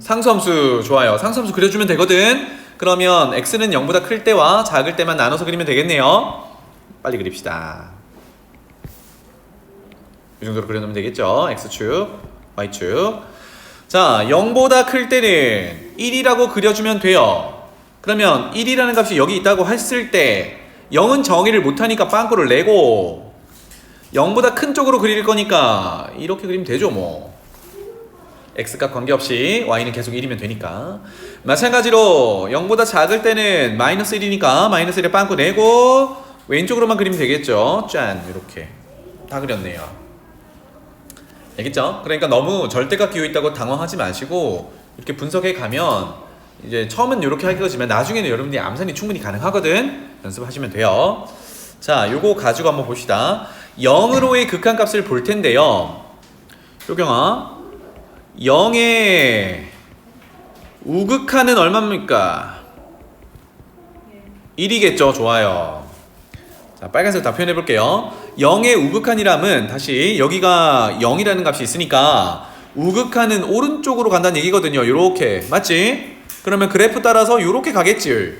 상수함수. 좋아요. 상수함수 그려주면 되거든. 그러면 x는 0보다 클 때와 작을 때만 나눠서 그리면 되겠네요. 빨리 그립시다. 이 정도로 그려놓으면 되겠죠. x축, y축. 자, 0보다 클 때는 1이라고 그려주면 돼요. 그러면 1이라는 값이 여기 있다고 했을 때 0은 정의를 못하니까 빵꾸를 내고 0보다 큰 쪽으로 그릴 거니까 이렇게 그리면 되죠, 뭐. x값 관계없이 y는 계속 1이면 되니까. 마찬가지로 0보다 작을 때는 마이너스 1이니까 마이너스 1에 빵꾸 내고 왼쪽으로만 그리면 되겠죠. 짠, 이렇게 다 그렸네요. 알겠죠? 그러니까 너무 절대값 기호있다고 당황하지 마시고 이렇게 분석해 가면 이제 처음은 이렇게 할 거지만 나중에는 여러분들이 암산이 충분히 가능하거든. 연습하시면 돼요. 자, 요거 가지고 한번 봅시다. 0으로의 극한값을 볼 텐데요. 효경아, 0의 우극한은 얼마입니까? 1이겠죠. 좋아요. 자, 빨간색 다 표현해 볼게요. 0의 우극한이라면 다시 여기가 0이라는 값이 있으니까 우극한은 오른쪽으로 간다는 얘기거든요. 요렇게. 맞지? 그러면 그래프 따라서 요렇게 가겠지.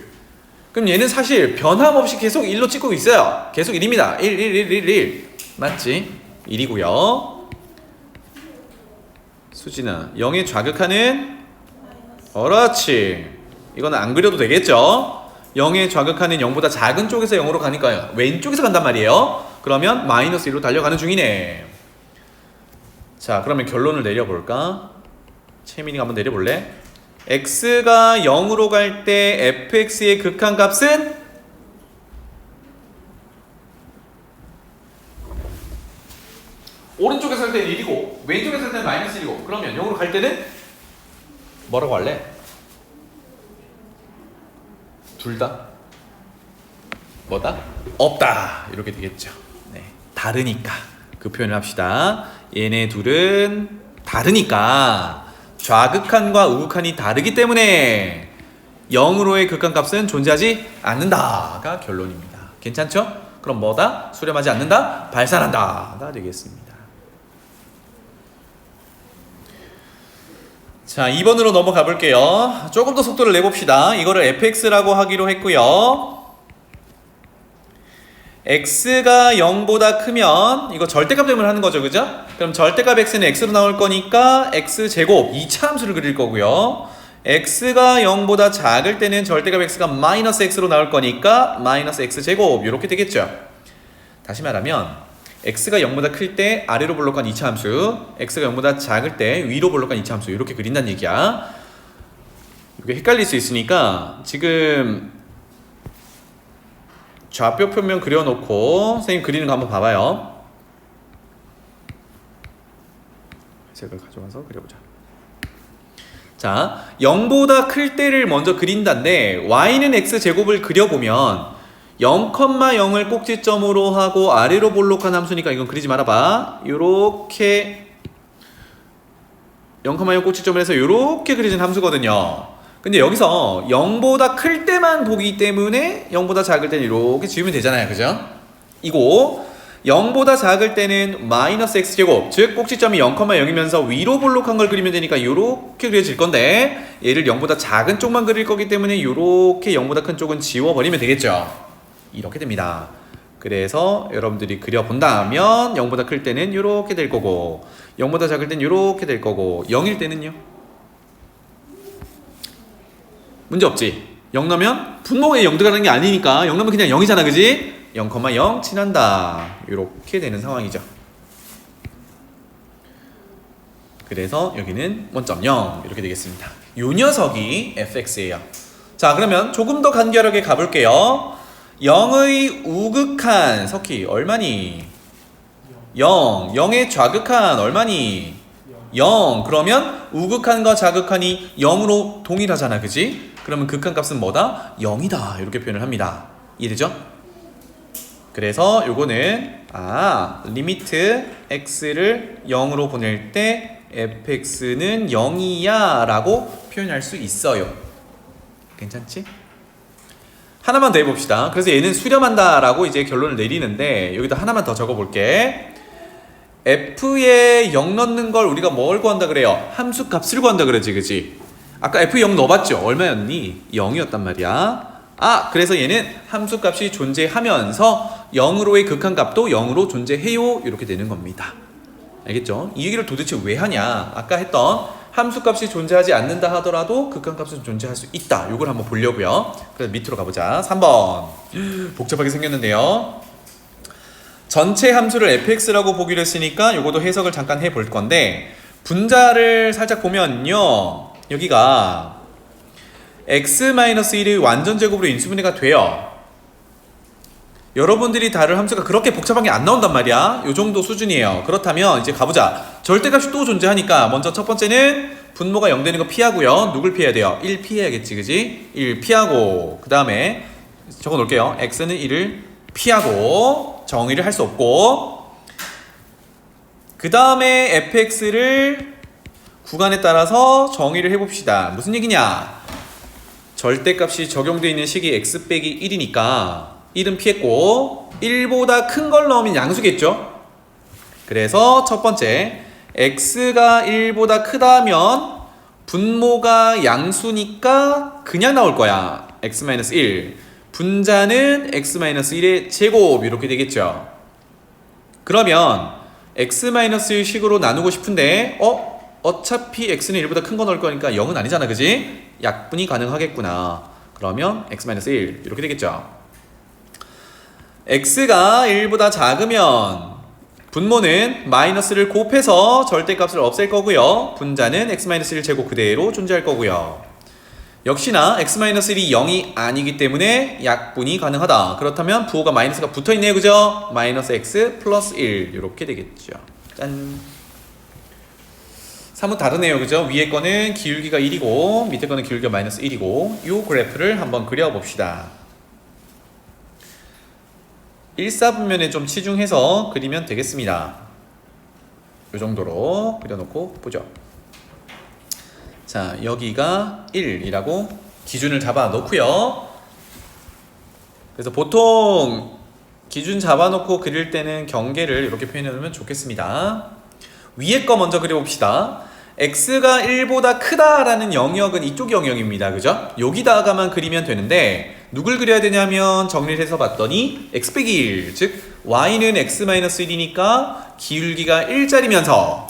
그럼 얘는 사실 변함없이 계속 1로 찍고 있어요. 계속 1입니다. 1, 1, 1, 1, 1. 맞지? 1이고요. 수진아, 0의 좌극한은? 그렇지. 이거는 안 그려도 되겠죠? 0의 좌극한은 0보다 작은 쪽에서 0으로 가니까 왼쪽에서 간단 말이에요. 그러면 마이너스 1로 달려가는 중이네. 자, 그러면 결론을 내려볼까? 채민이가 한번 내려볼래? x가 0으로 갈 때 fx의 극한값은? 오른쪽에서 할 때는 1이고 왼쪽에서 할 때는 마이너스 1이고, 그러면 0으로 갈 때는 뭐라고 할래? 둘 다? 뭐다? 없다. 이렇게 되겠죠. 네. 다르니까 그 표현을 합시다. 얘네 둘은 다르니까 좌극한과 우극한이 다르기 때문에 0으로의 극한값은 존재하지 않는다가 결론입니다. 괜찮죠? 그럼 뭐다? 수렴하지 않는다? 발산한다가 되겠습니다. 자, 2번으로 넘어가 볼게요. 조금 더 속도를 내봅시다. 이거를 fx라고 하기로 했고요. x가 0보다 크면 이거 절대값 때문에 하는 거죠, 그죠? 그럼 절대값 x는 x로 나올 거니까 x제곱 2차 함수를 그릴 거고요. x가 0보다 작을 때는 절대값 x가 마이너스 x로 나올 거니까 마이너스 x제곱 이렇게 되겠죠. 다시 말하면 x가 0보다 클 때 아래로 볼록한 2차 함수, x가 0보다 작을 때 위로 볼록한 2차 함수 이렇게 그린다는 얘기야. 이게 헷갈릴 수 있으니까 지금 좌표 표면 그려놓고 선생님 그리는 거 한번 봐봐요. 색을 가져가서 그려보자. 자, 0보다 클 때를 먼저 그린다는데 y는 x제곱을 그려보면 0,0을 꼭지점으로 하고 아래로 볼록한 함수니까 이건 그리지 말아봐. 요렇게 0,0 꼭지점을 해서 요렇게 그려진 함수거든요. 근데 여기서 0보다 클 때만 보기 때문에 0보다 작을 때는 이렇게 지우면 되잖아요, 그죠? 이거 0보다 작을 때는 마이너스 x제곱, 즉 꼭지점이 0,0이면서 위로 볼록한 걸 그리면 되니까 이렇게 그려질 건데 얘를 0보다 작은 쪽만 그릴 거기 때문에 이렇게 0보다 큰 쪽은 지워버리면 되겠죠. 이렇게 됩니다. 그래서 여러분들이 그려본다면 0보다 클 때는 이렇게 될 거고 0보다 작을 때는 이렇게 될 거고 0일 때는요? 문제 없지? 0 넣으면 분모에 0 들어가는 게 아니니까 0 넣으면 그냥 0이잖아, 그지? 0,0 친한다. 이렇게 되는 상황이죠. 그래서 여기는 원점 0 이렇게 되겠습니다. 요 녀석이 fx예요. 자, 그러면 조금 더 간결하게 가볼게요. 0의 우극한 석희 얼마니? 0. 0의 좌극한 얼마니? 0. 그러면 우극한과 좌극한이 0으로 동일하잖아, 그지? 그러면 극한값은 뭐다? 0이다. 이렇게 표현을 합니다. 이해되죠? 그래서 요거는 리미트 x를 0으로 보낼 때 fx는 0이야 라고 표현할 수 있어요. 괜찮지? 하나만 더 해봅시다. 그래서 얘는 수렴한다 라고 이제 결론을 내리는데 여기다 하나만 더 적어볼게. f에 0 넣는 걸 우리가 뭘 구한다 그래요? 함수 값을 구한다 그러지, 그지? 아까 f 0 넣어봤죠? 얼마였니? 0이었단 말이야. 그래서 얘는 함수 값이 존재하면서 0으로의 극한값도 0으로 존재해요. 이렇게 되는 겁니다. 알겠죠? 이 얘기를 도대체 왜 하냐? 아까 했던 함수 값이 존재하지 않는다 하더라도 극한값은 존재할 수 있다. 이걸 한번 보려고요. 그래서 밑으로 가보자. 3번. 복잡하게 생겼는데요. 전체 함수를 fx라고 보기로 했으니까 이것도 해석을 잠깐 해볼 건데 분자를 살짝 보면요. 여기가 x-1의 완전제곱으로 인수분해가 돼요. 여러분들이 다룰 함수가 그렇게 복잡한 게 안 나온단 말이야. 요 정도 수준이에요. 그렇다면 이제 가보자. 절대값이 또 존재하니까 먼저 첫 번째는 분모가 0 되는 거 피하고요. 누굴 피해야 돼요? 1 피해야겠지, 그지? 1 피하고 그 다음에 적어 놓을게요. x는 1을 피하고 정의를 할 수 없고 그 다음에 fx를 구간에 따라서 정의를 해봅시다. 무슨 얘기냐? 절대값이 적용되어 있는 식이 x 빼기 1이니까 1은 피했고 1보다 큰 걸 넣으면 양수겠죠? 그래서 첫 번째 x가 1보다 크다면 분모가 양수니까 그냥 나올 거야. x-1 분자는 x-1의 제곱 이렇게 되겠죠. 그러면 x-1 식으로 나누고 싶은데 어차피 x는 1보다 큰 거 넣을 거니까 0은 아니잖아, 그지? 약분이 가능하겠구나. 그러면 x-1 이렇게 되겠죠. x가 1보다 작으면 분모는 마이너스를 곱해서 절대값을 없앨 거고요. 분자는 x-1 제곱 그대로 존재할 거고요. 역시나 x-1이 0이 아니기 때문에 약분이 가능하다. 그렇다면 부호가 마이너스가 붙어있네요, 그죠? 마이너스 x 플러스 1 이렇게 되겠죠. 짠. 3은 다르네요, 그죠? 위에 거는 기울기가 1이고 밑에 거는 기울기가 마이너스 1이고 이 그래프를 한번 그려봅시다. 1사분면에 좀 치중해서 그리면 되겠습니다. 이 정도로 그려놓고 보죠. 자, 여기가 1이라고 기준을 잡아 놓고요. 그래서 보통 기준 잡아 놓고 그릴 때는 경계를 이렇게 표현해 놓으면 좋겠습니다. 위에 거 먼저 그려봅시다. x가 1보다 크다라는 영역은 이쪽 영역입니다. 그죠? 여기다가만 그리면 되는데 누굴 그려야 되냐면 정리를 해서 봤더니 x 빼기 1, 즉 y는 x-1이니까 기울기가 1짜리면서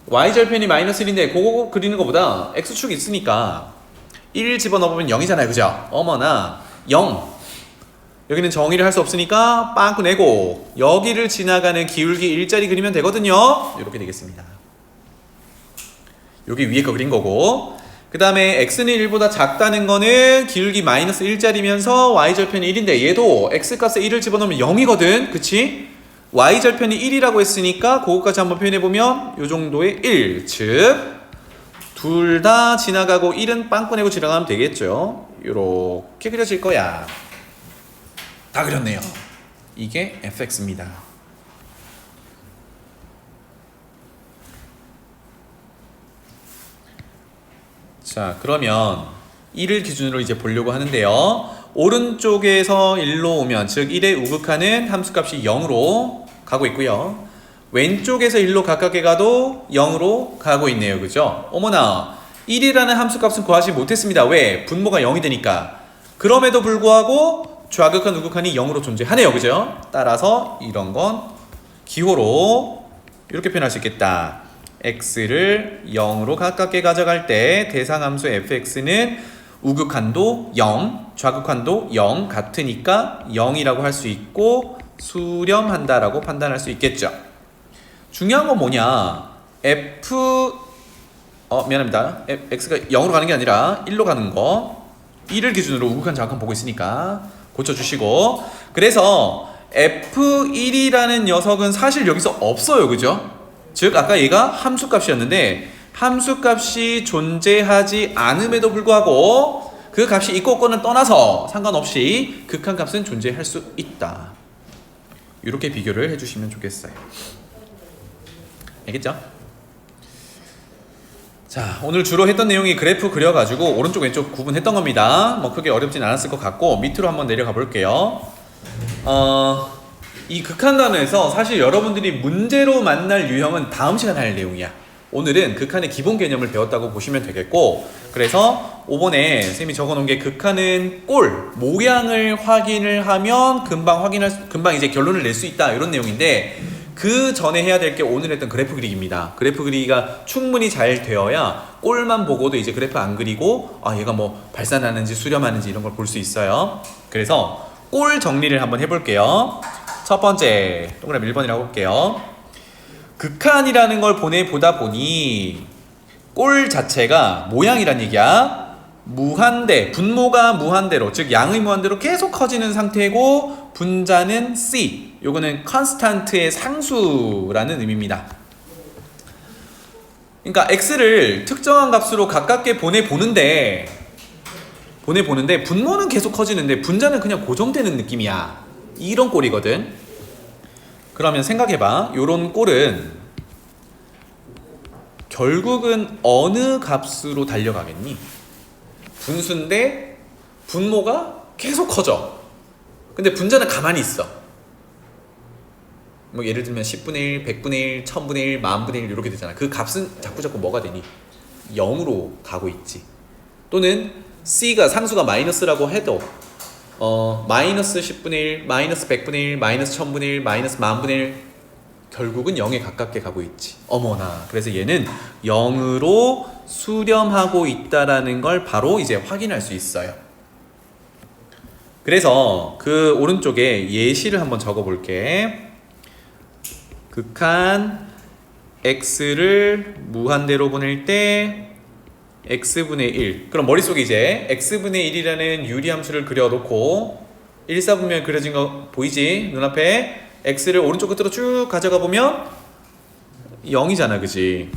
y절편이 마이너스 1인데 그거 그리는 것보다 x축 있으니까 1 집어넣으면 0이잖아요. 그죠? 어머나 0. 여기는 정의를 할 수 없으니까 빵꾸 내고 여기를 지나가는 기울기 1짜리 그리면 되거든요. 이렇게 되겠습니다. 여기 위에 거 그린 거고 그 다음에 x는 1보다 작다는 거는 기울기 마이너스 1짜리면서 y절편이 1인데 얘도 x값에 1을 집어넣으면 0이거든. 그치? y절편이 1이라고 했으니까 그거까지 한번 표현해보면 이 정도의 1, 즉 둘 다 지나가고 1은 빵꾸 내고 지나가면 되겠죠. 이렇게 그려질 거야. 다 그렸네요. 이게 fx입니다. 자, 그러면 1을 기준으로 이제 보려고 하는데요. 오른쪽에서 1로 오면, 즉 1의 우극하는 함수값이 0으로 가고 있고요. 왼쪽에서 1로 가깝게 가도 0으로 가고 있네요. 그죠? 어머나, 1이라는 함수값은 구하지 못했습니다. 왜? 분모가 0이 되니까. 그럼에도 불구하고 좌극한 우극한이 0으로 존재하네요. 그죠? 따라서 이런 건 기호로 이렇게 표현할 수 있겠다. x를 0으로 가깝게 가져갈 때 대상함수 fx는 우극한도 0, 좌극한도 0 같으니까 0이라고 할 수 있고 수렴한다라고 판단할 수 있겠죠. 중요한 건 뭐냐? 미안합니다. x가 0으로 가는 게 아니라 1로 가는 거. 1을 기준으로 우극한 좌극한 보고 있으니까 고쳐주시고, 그래서 f1이라는 녀석은 사실 여기서 없어요. 그죠? 즉 아까 얘가 함수값이었는데 함수값이 존재하지 않음에도 불구하고 그 값이 있고 없고는 떠나서 상관없이 극한값은 존재할 수 있다. 이렇게 비교를 해주시면 좋겠어요. 알겠죠? 자, 오늘 주로 했던 내용이 그래프 그려가지고 오른쪽 왼쪽 구분했던 겁니다. 뭐 크게 어렵진 않았을 것 같고 밑으로 한번 내려가 볼게요. 이 극한단어에서 사실 여러분들이 문제로 만날 유형은 다음 시간에 할 내용이야. 오늘은 극한의 기본 개념을 배웠다고 보시면 되겠고, 그래서 5번에 선생님이 적어놓은 게 극한은 꼴 모양을 확인을 하면 금방 이제 결론을 낼 수 있다, 이런 내용인데, 그 전에 해야 될 게 오늘 했던 그래프 그리기입니다. 그래프 그리기가 충분히 잘 되어야 꼴만 보고도 이제 그래프 안 그리고 얘가 뭐 발산하는지 수렴하는지 이런 걸 볼 수 있어요. 그래서 꼴 정리를 한번 해볼게요. 첫 번째, 동그라미 1번이라고 볼게요. 극한이라는 걸 보다 보니 꼴 자체가 모양이란 얘기야. 무한대, 분모가 무한대로, 즉 양의 무한대로 계속 커지는 상태고, 분자는 C, 요거는 컨스탄트의 상수라는 의미입니다. 그러니까 x를 특정한 값으로 가깝게 보내보는데 분모는 계속 커지는데 분자는 그냥 고정되는 느낌이야. 이런 꼴이거든. 그러면 생각해봐. 요런 꼴은 결국은 어느 값으로 달려가겠니? 분수인데 분모가 계속 커져. 근데 분자는 가만히 있어. 뭐 예를 들면 10분의 1, 100분의 1, 1000분의 1, 10,000분의 1 이렇게 되잖아. 그 값은 자꾸 뭐가 되니? 0으로 가고 있지. 또는 C가 상수가 마이너스라고 해도 마이너스 10분의 1, 마이너스 100분의 1, 마이너스 1000분의 1, 마이너스 10,000분의 1 결국은 0에 가깝게 가고 있지. 어머나. 그래서 얘는 0으로 수렴하고 있다라는 걸 바로 이제 확인할 수 있어요. 그래서 그 오른쪽에 예시를 한번 적어 볼게. 극한 x를 무한대로 보낼 때 x분의 1. 그럼 머릿속에 이제 x분의 1이라는 유리함수를 그려놓고 1사분면 그려진 거 보이지? 눈앞에 x를 오른쪽 끝으로 쭉 가져가 보면 0이잖아. 그지?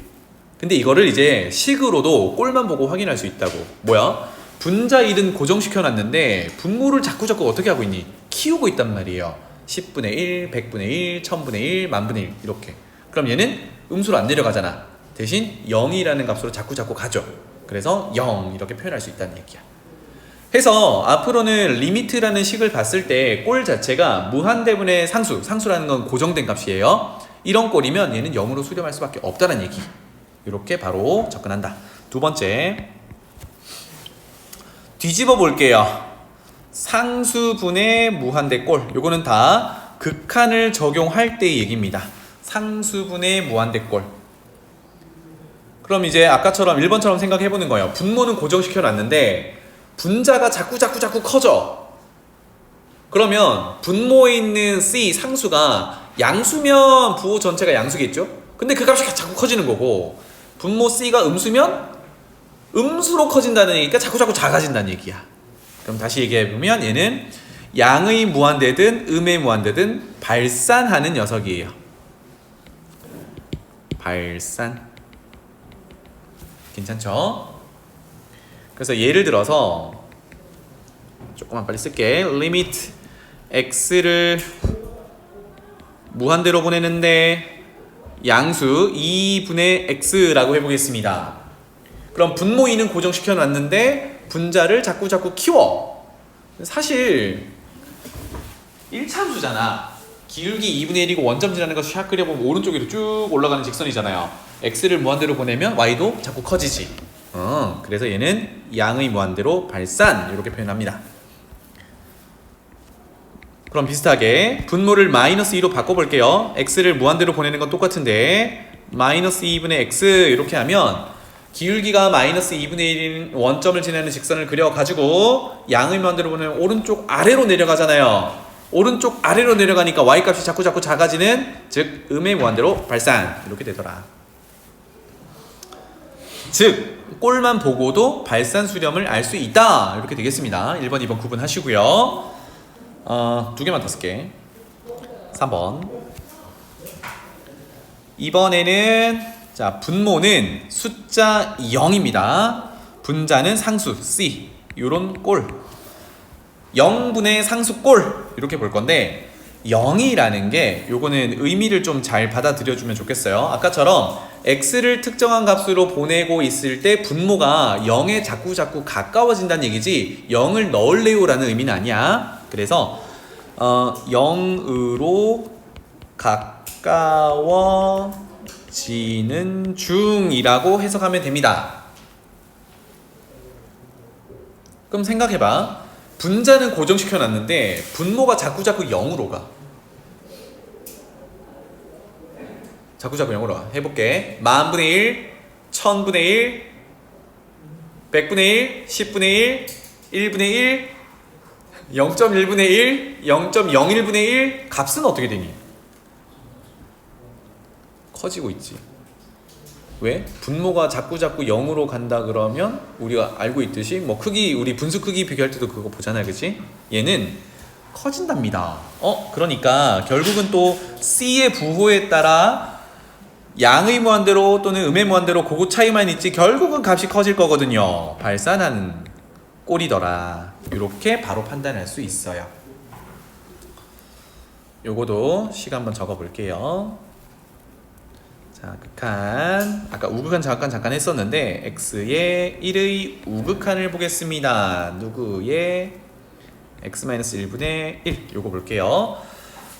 근데 이거를 이제 식으로도 꼴만 보고 확인할 수 있다고. 뭐야? 분자 1은 고정시켜 놨는데 분모를 자꾸 어떻게 하고 있니? 키우고 있단 말이에요. 10분의 1, 100분의 1, 1000분의 1, 10,000분의 1 이렇게. 그럼 얘는 음수로 안 내려가잖아. 대신 0이라는 값으로 자꾸 가죠. 그래서 0 이렇게 표현할 수 있다는 얘기야. 해서 앞으로는 리미트라는 식을 봤을 때 꼴 자체가 무한대분의 상수라는 건 고정된 값이에요. 이런 꼴이면 얘는 0으로 수렴할 수밖에 없다는 얘기. 이렇게 바로 접근한다. 두 번째, 뒤집어 볼게요. 상수분의 무한대 꼴. 요거는 다 극한을 적용할 때의 얘기입니다. 상수분의 무한대 꼴. 그럼 이제 아까처럼 1번처럼 생각해 보는 거예요. 분모는 고정시켜 놨는데 분자가 자꾸 커져. 그러면 분모에 있는 C 상수가 양수면 부호 전체가 양수겠죠? 근데 그 값이 자꾸 커지는 거고, 분모 C가 음수면 음수로 커진다는 얘기니까 자꾸 작아진다는 얘기야. 그럼 다시 얘기해보면 얘는 양의 무한대든 음의 무한대든 발산하는 녀석이에요. 발산. 괜찮죠? 그래서 예를 들어서 조금만 빨리 쓸게. 리미트 x를 무한대로 보내는데 양수 2분의 x라고 해보겠습니다. 그럼 분모 2는 고정시켜 놨는데 분자를 자꾸 키워. 사실 1참수잖아. 기울기 2분의 1이고 원점 지나는 거 샥 그려보면 오른쪽으로 쭉 올라가는 직선이잖아요. x를 무한대로 보내면 y도 자꾸 커지지. 그래서 얘는 양의 무한대로 발산 이렇게 표현합니다. 그럼 비슷하게 분모를 마이너스 2로 바꿔볼게요. x를 무한대로 보내는 건 똑같은데 마이너스 2분의 x 이렇게 하면 기울기가 마이너스 2분의 1인 원점을 지나는 직선을 그려가지고 양의 무한대로 보내면 오른쪽 아래로 내려가잖아요. 오른쪽 아래로 내려가니까 y값이 자꾸 작아지는, 즉 음의 무한대로 발산 이렇게 되더라. 즉 꼴만 보고도 발산 수렴을 알 수 있다 이렇게 되겠습니다. 1번 2번 구분하시고요. 두 개만 더 쓸게. 3번. 이번에는 자 분모는 숫자 0입니다. 분자는 상수 C 요런 꼴 0분의 상수꼴 이렇게 볼 건데 0이라는 게 요거는 의미를 좀 잘 받아들여주면 좋겠어요. 아까처럼 x를 특정한 값으로 보내고 있을 때 분모가 0에 자꾸 가까워진다는 얘기지 0을 넣을래요 라는 의미는 아니야. 그래서 0으로 가까워지는 중이라고 해석하면 됩니다. 그럼 생각해봐. 분자는 고정시켜 놨는데 분모가 자꾸 0으로 가. 자꾸 0으로 가. 해볼게. 만분의 1, 천분의 1, 백분의 1, 10분의 1, 1분의 1, 0.1분의 1, 0.01분의 1 값은 어떻게 되니? 커지고 있지. 왜? 분모가 자꾸 0으로 간다 그러면 우리가 알고 있듯이 뭐 크기, 우리 분수 크기 비교할 때도 그거 보잖아요. 그치? 얘는 커진답니다. 그러니까 결국은 또 C의 부호에 따라 양의 무한대로 또는 음의 무한대로 그거 차이만 있지 결국은 값이 커질 거거든요. 발산하는 꼴이더라. 이렇게 바로 판단할 수 있어요. 요거도 시간 한번 적어 볼게요. 자, 극한. 아까 우극한 잠깐 했었는데 x의 1의 우극한을 보겠습니다. 누구의 x-1분의 1 요거 볼게요.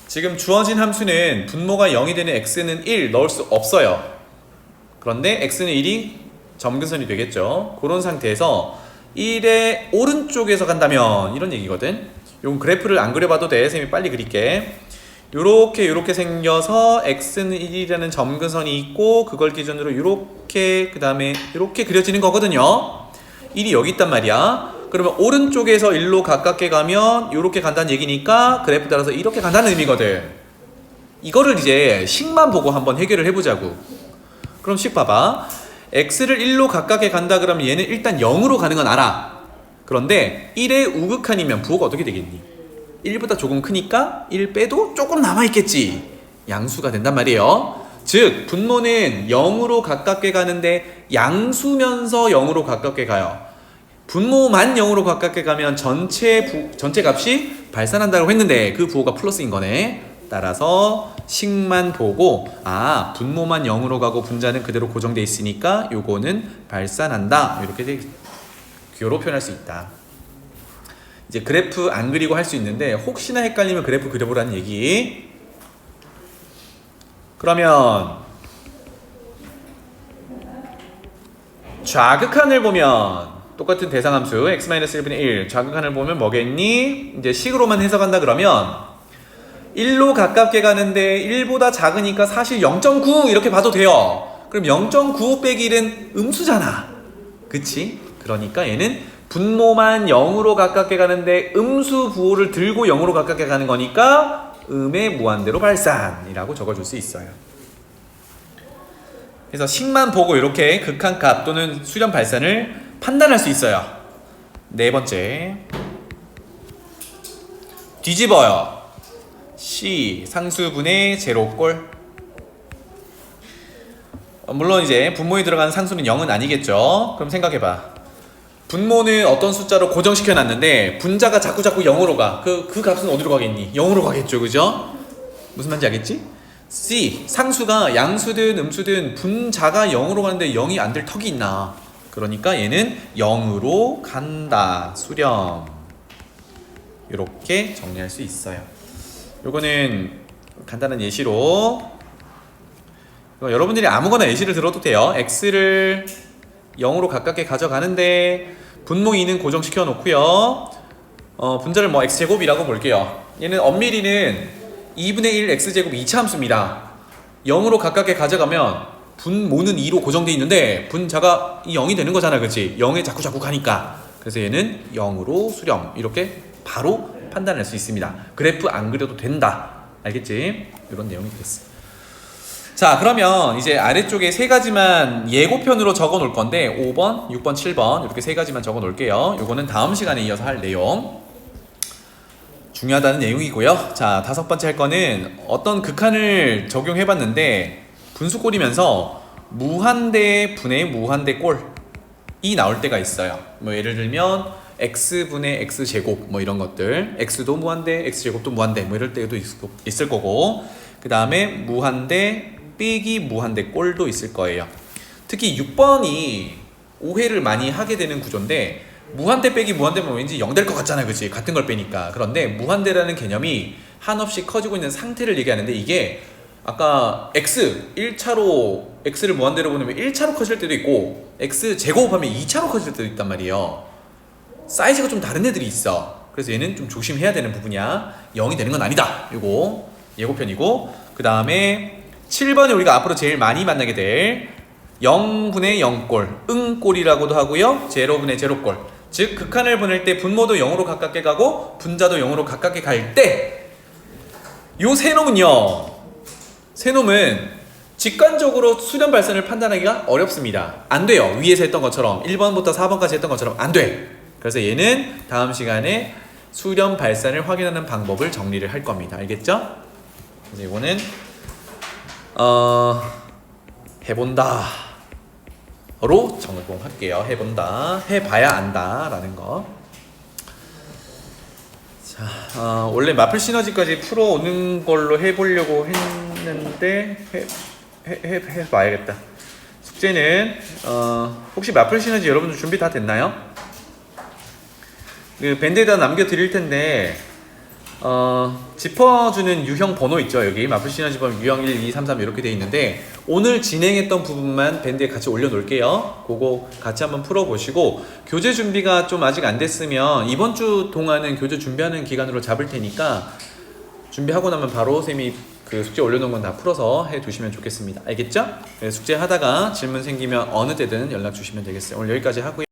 지금 주어진 함수는 분모가 0이 되는 x는 1 넣을 수 없어요. 그런데 x는 1이 점근선이 되겠죠. 그런 상태에서 1의 오른쪽에서 간다면 이런 얘기거든. 요건 그래프를 안 그려봐도 돼. 쌤이 빨리 그릴게. 요렇게 생겨서 x는 1이라는 점근선이 있고 그걸 기준으로 요렇게 그 다음에 요렇게 그려지는 거거든요. 1이 여기 있단 말이야. 그러면 오른쪽에서 1로 가깝게 가면 요렇게 간다는 얘기니까 그래프 따라서 이렇게 간다는 의미거든. 이거를 이제 식만 보고 한번 해결을 해보자고. 그럼 식 봐봐. x를 1로 가깝게 간다 그러면 얘는 일단 0으로 가는 건 알아. 그런데 1의 우극한이면 부호가 어떻게 되겠니? 1보다 조금 크니까 1 빼도 조금 남아있겠지. 양수가 된단 말이에요. 즉 분모는 0으로 가깝게 가는데 양수면서 0으로 가깝게 가요. 분모만 0으로 가깝게 가면 전체 값이 발산한다고 했는데 그 부호가 플러스인 거네. 따라서 식만 보고 분모만 0으로 가고 분자는 그대로 고정돼 있으니까 요거는 발산한다. 이렇게 귀여로 표현할 수 있다. 이제 그래프 안 그리고 할 수 있는데 혹시나 헷갈리면 그래프 그려보라는 얘기. 그러면 좌극한을 보면 똑같은 대상함수 x-1분의 1 좌극한을 보면 뭐겠니? 이제 식으로만 해석한다 그러면 1로 가깝게 가는데 1보다 작으니까 사실 0.9 이렇게 봐도 돼요. 그럼 0.95 빼기 1은 음수잖아. 그치? 그러니까 얘는 분모만 0으로 가깝게 가는데 음수 부호를 들고 0으로 가깝게 가는 거니까 음의 무한대로 발산이라고 적어줄 수 있어요. 그래서 식만 보고 이렇게 극한값 또는 수렴 발산을 판단할 수 있어요. 네 번째, 뒤집어요. C 상수분의 제로꼴. 물론 이제 분모에 들어가는 상수는 0은 아니겠죠. 그럼 생각해봐. 분모는 어떤 숫자로 고정시켜 놨는데 분자가 자꾸 0으로 가. 그 값은 어디로 가겠니? 0으로 가겠죠. 그죠? 무슨 말인지 알겠지? C 상수가 양수든 음수든 분자가 0으로 가는데 0이 안 될 턱이 있나? 그러니까 얘는 0으로 간다. 수렴. 이렇게 정리할 수 있어요. 요거는 간단한 예시로 여러분들이 아무거나 예시를 들어도 돼요. x를 0으로 가깝게 가져가는데 분모 2는 고정시켜 놓고요. 분자를 뭐 x제곱이라고 볼게요. 얘는 엄밀히는 2분의 1 x제곱 2차 함수입니다. 0으로 가깝게 가져가면 분모는 2로 고정되어 있는데 분자가 0이 되는 거잖아, 그치? 0에 자꾸 가니까. 그래서 얘는 0으로 수렴, 이렇게 바로 판단할 수 있습니다. 그래프 안 그려도 된다, 알겠지? 이런 내용이 되겠어. 자, 그러면 이제 아래쪽에 세 가지만 예고편으로 적어 놓을 건데 5번, 6번, 7번 이렇게 세 가지만 적어 놓을게요. 요거는 다음 시간에 이어서 할 내용, 중요하다는 내용이고요. 자, 다섯 번째 할 거는 어떤 극한을 적용해 봤는데 분수꼴이면서 무한대 분의 무한대 꼴이 나올 때가 있어요. 뭐 예를 들면 x분의 x제곱 뭐 이런 것들, x도 무한대 x제곱도 무한대 뭐 이럴 때도 있을 거고, 그 다음에 무한대 빼기 무한대 꼴도 있을 거예요. 특히 6번이 오해를 많이 하게 되는 구조인데, 무한대 빼기 무한대면 왠지 0 될 것 같잖아요, 그치? 같은 걸 빼니까. 그런데 무한대라는 개념이 한없이 커지고 있는 상태를 얘기하는데, 이게 아까 x 1차로 x를 무한대로 보내면 1차로 커질 때도 있고 x 제곱하면 2차로 커질 때도 있단 말이에요. 사이즈가 좀 다른 애들이 있어. 그래서 얘는 좀 조심해야 되는 부분이야. 0이 되는 건 아니다. 요거 예고편이고, 그 다음에 7번이 우리가 앞으로 제일 많이 만나게 될 0분의 0꼴, 응꼴이라고도 하고요, 제로분의 제로꼴. 즉 극한을 보낼 때 분모도 0으로 가깝게 가고 분자도 0으로 가깝게 갈 때, 요 세 놈은 직관적으로 수렴 발산을 판단하기가 어렵습니다. 안 돼요. 위에서 했던 것처럼 1번부터 4번까지 했던 것처럼 안 돼. 그래서 얘는 다음 시간에 수렴 발산을 확인하는 방법을 정리를 할 겁니다. 알겠죠? 그래서 이거는 해본다 로 적용할게요. 해본다, 해봐야 안다 라는 거. 자, 원래 마플 시너지까지 풀어오는 걸로 해보려고 했는데 해봐야겠다. 숙제는 혹시 마플 시너지 여러분들 준비 다 됐나요? 그 밴드에다 남겨드릴 텐데 짚어주는 유형 번호 있죠. 여기 마플 시너지 번호 유형 1, 2, 3, 3 이렇게 돼 있는데, 오늘 진행했던 부분만 밴드에 같이 올려놓을게요. 그거 같이 한번 풀어보시고, 교재 준비가 좀 아직 안 됐으면 이번 주 동안은 교재 준비하는 기간으로 잡을 테니까 준비하고 나면 바로 쌤이 그 숙제 올려놓은 건 다 풀어서 해두시면 좋겠습니다. 알겠죠? 네, 숙제 하다가 질문 생기면 어느 때든 연락 주시면 되겠어요. 오늘 여기까지 하고요.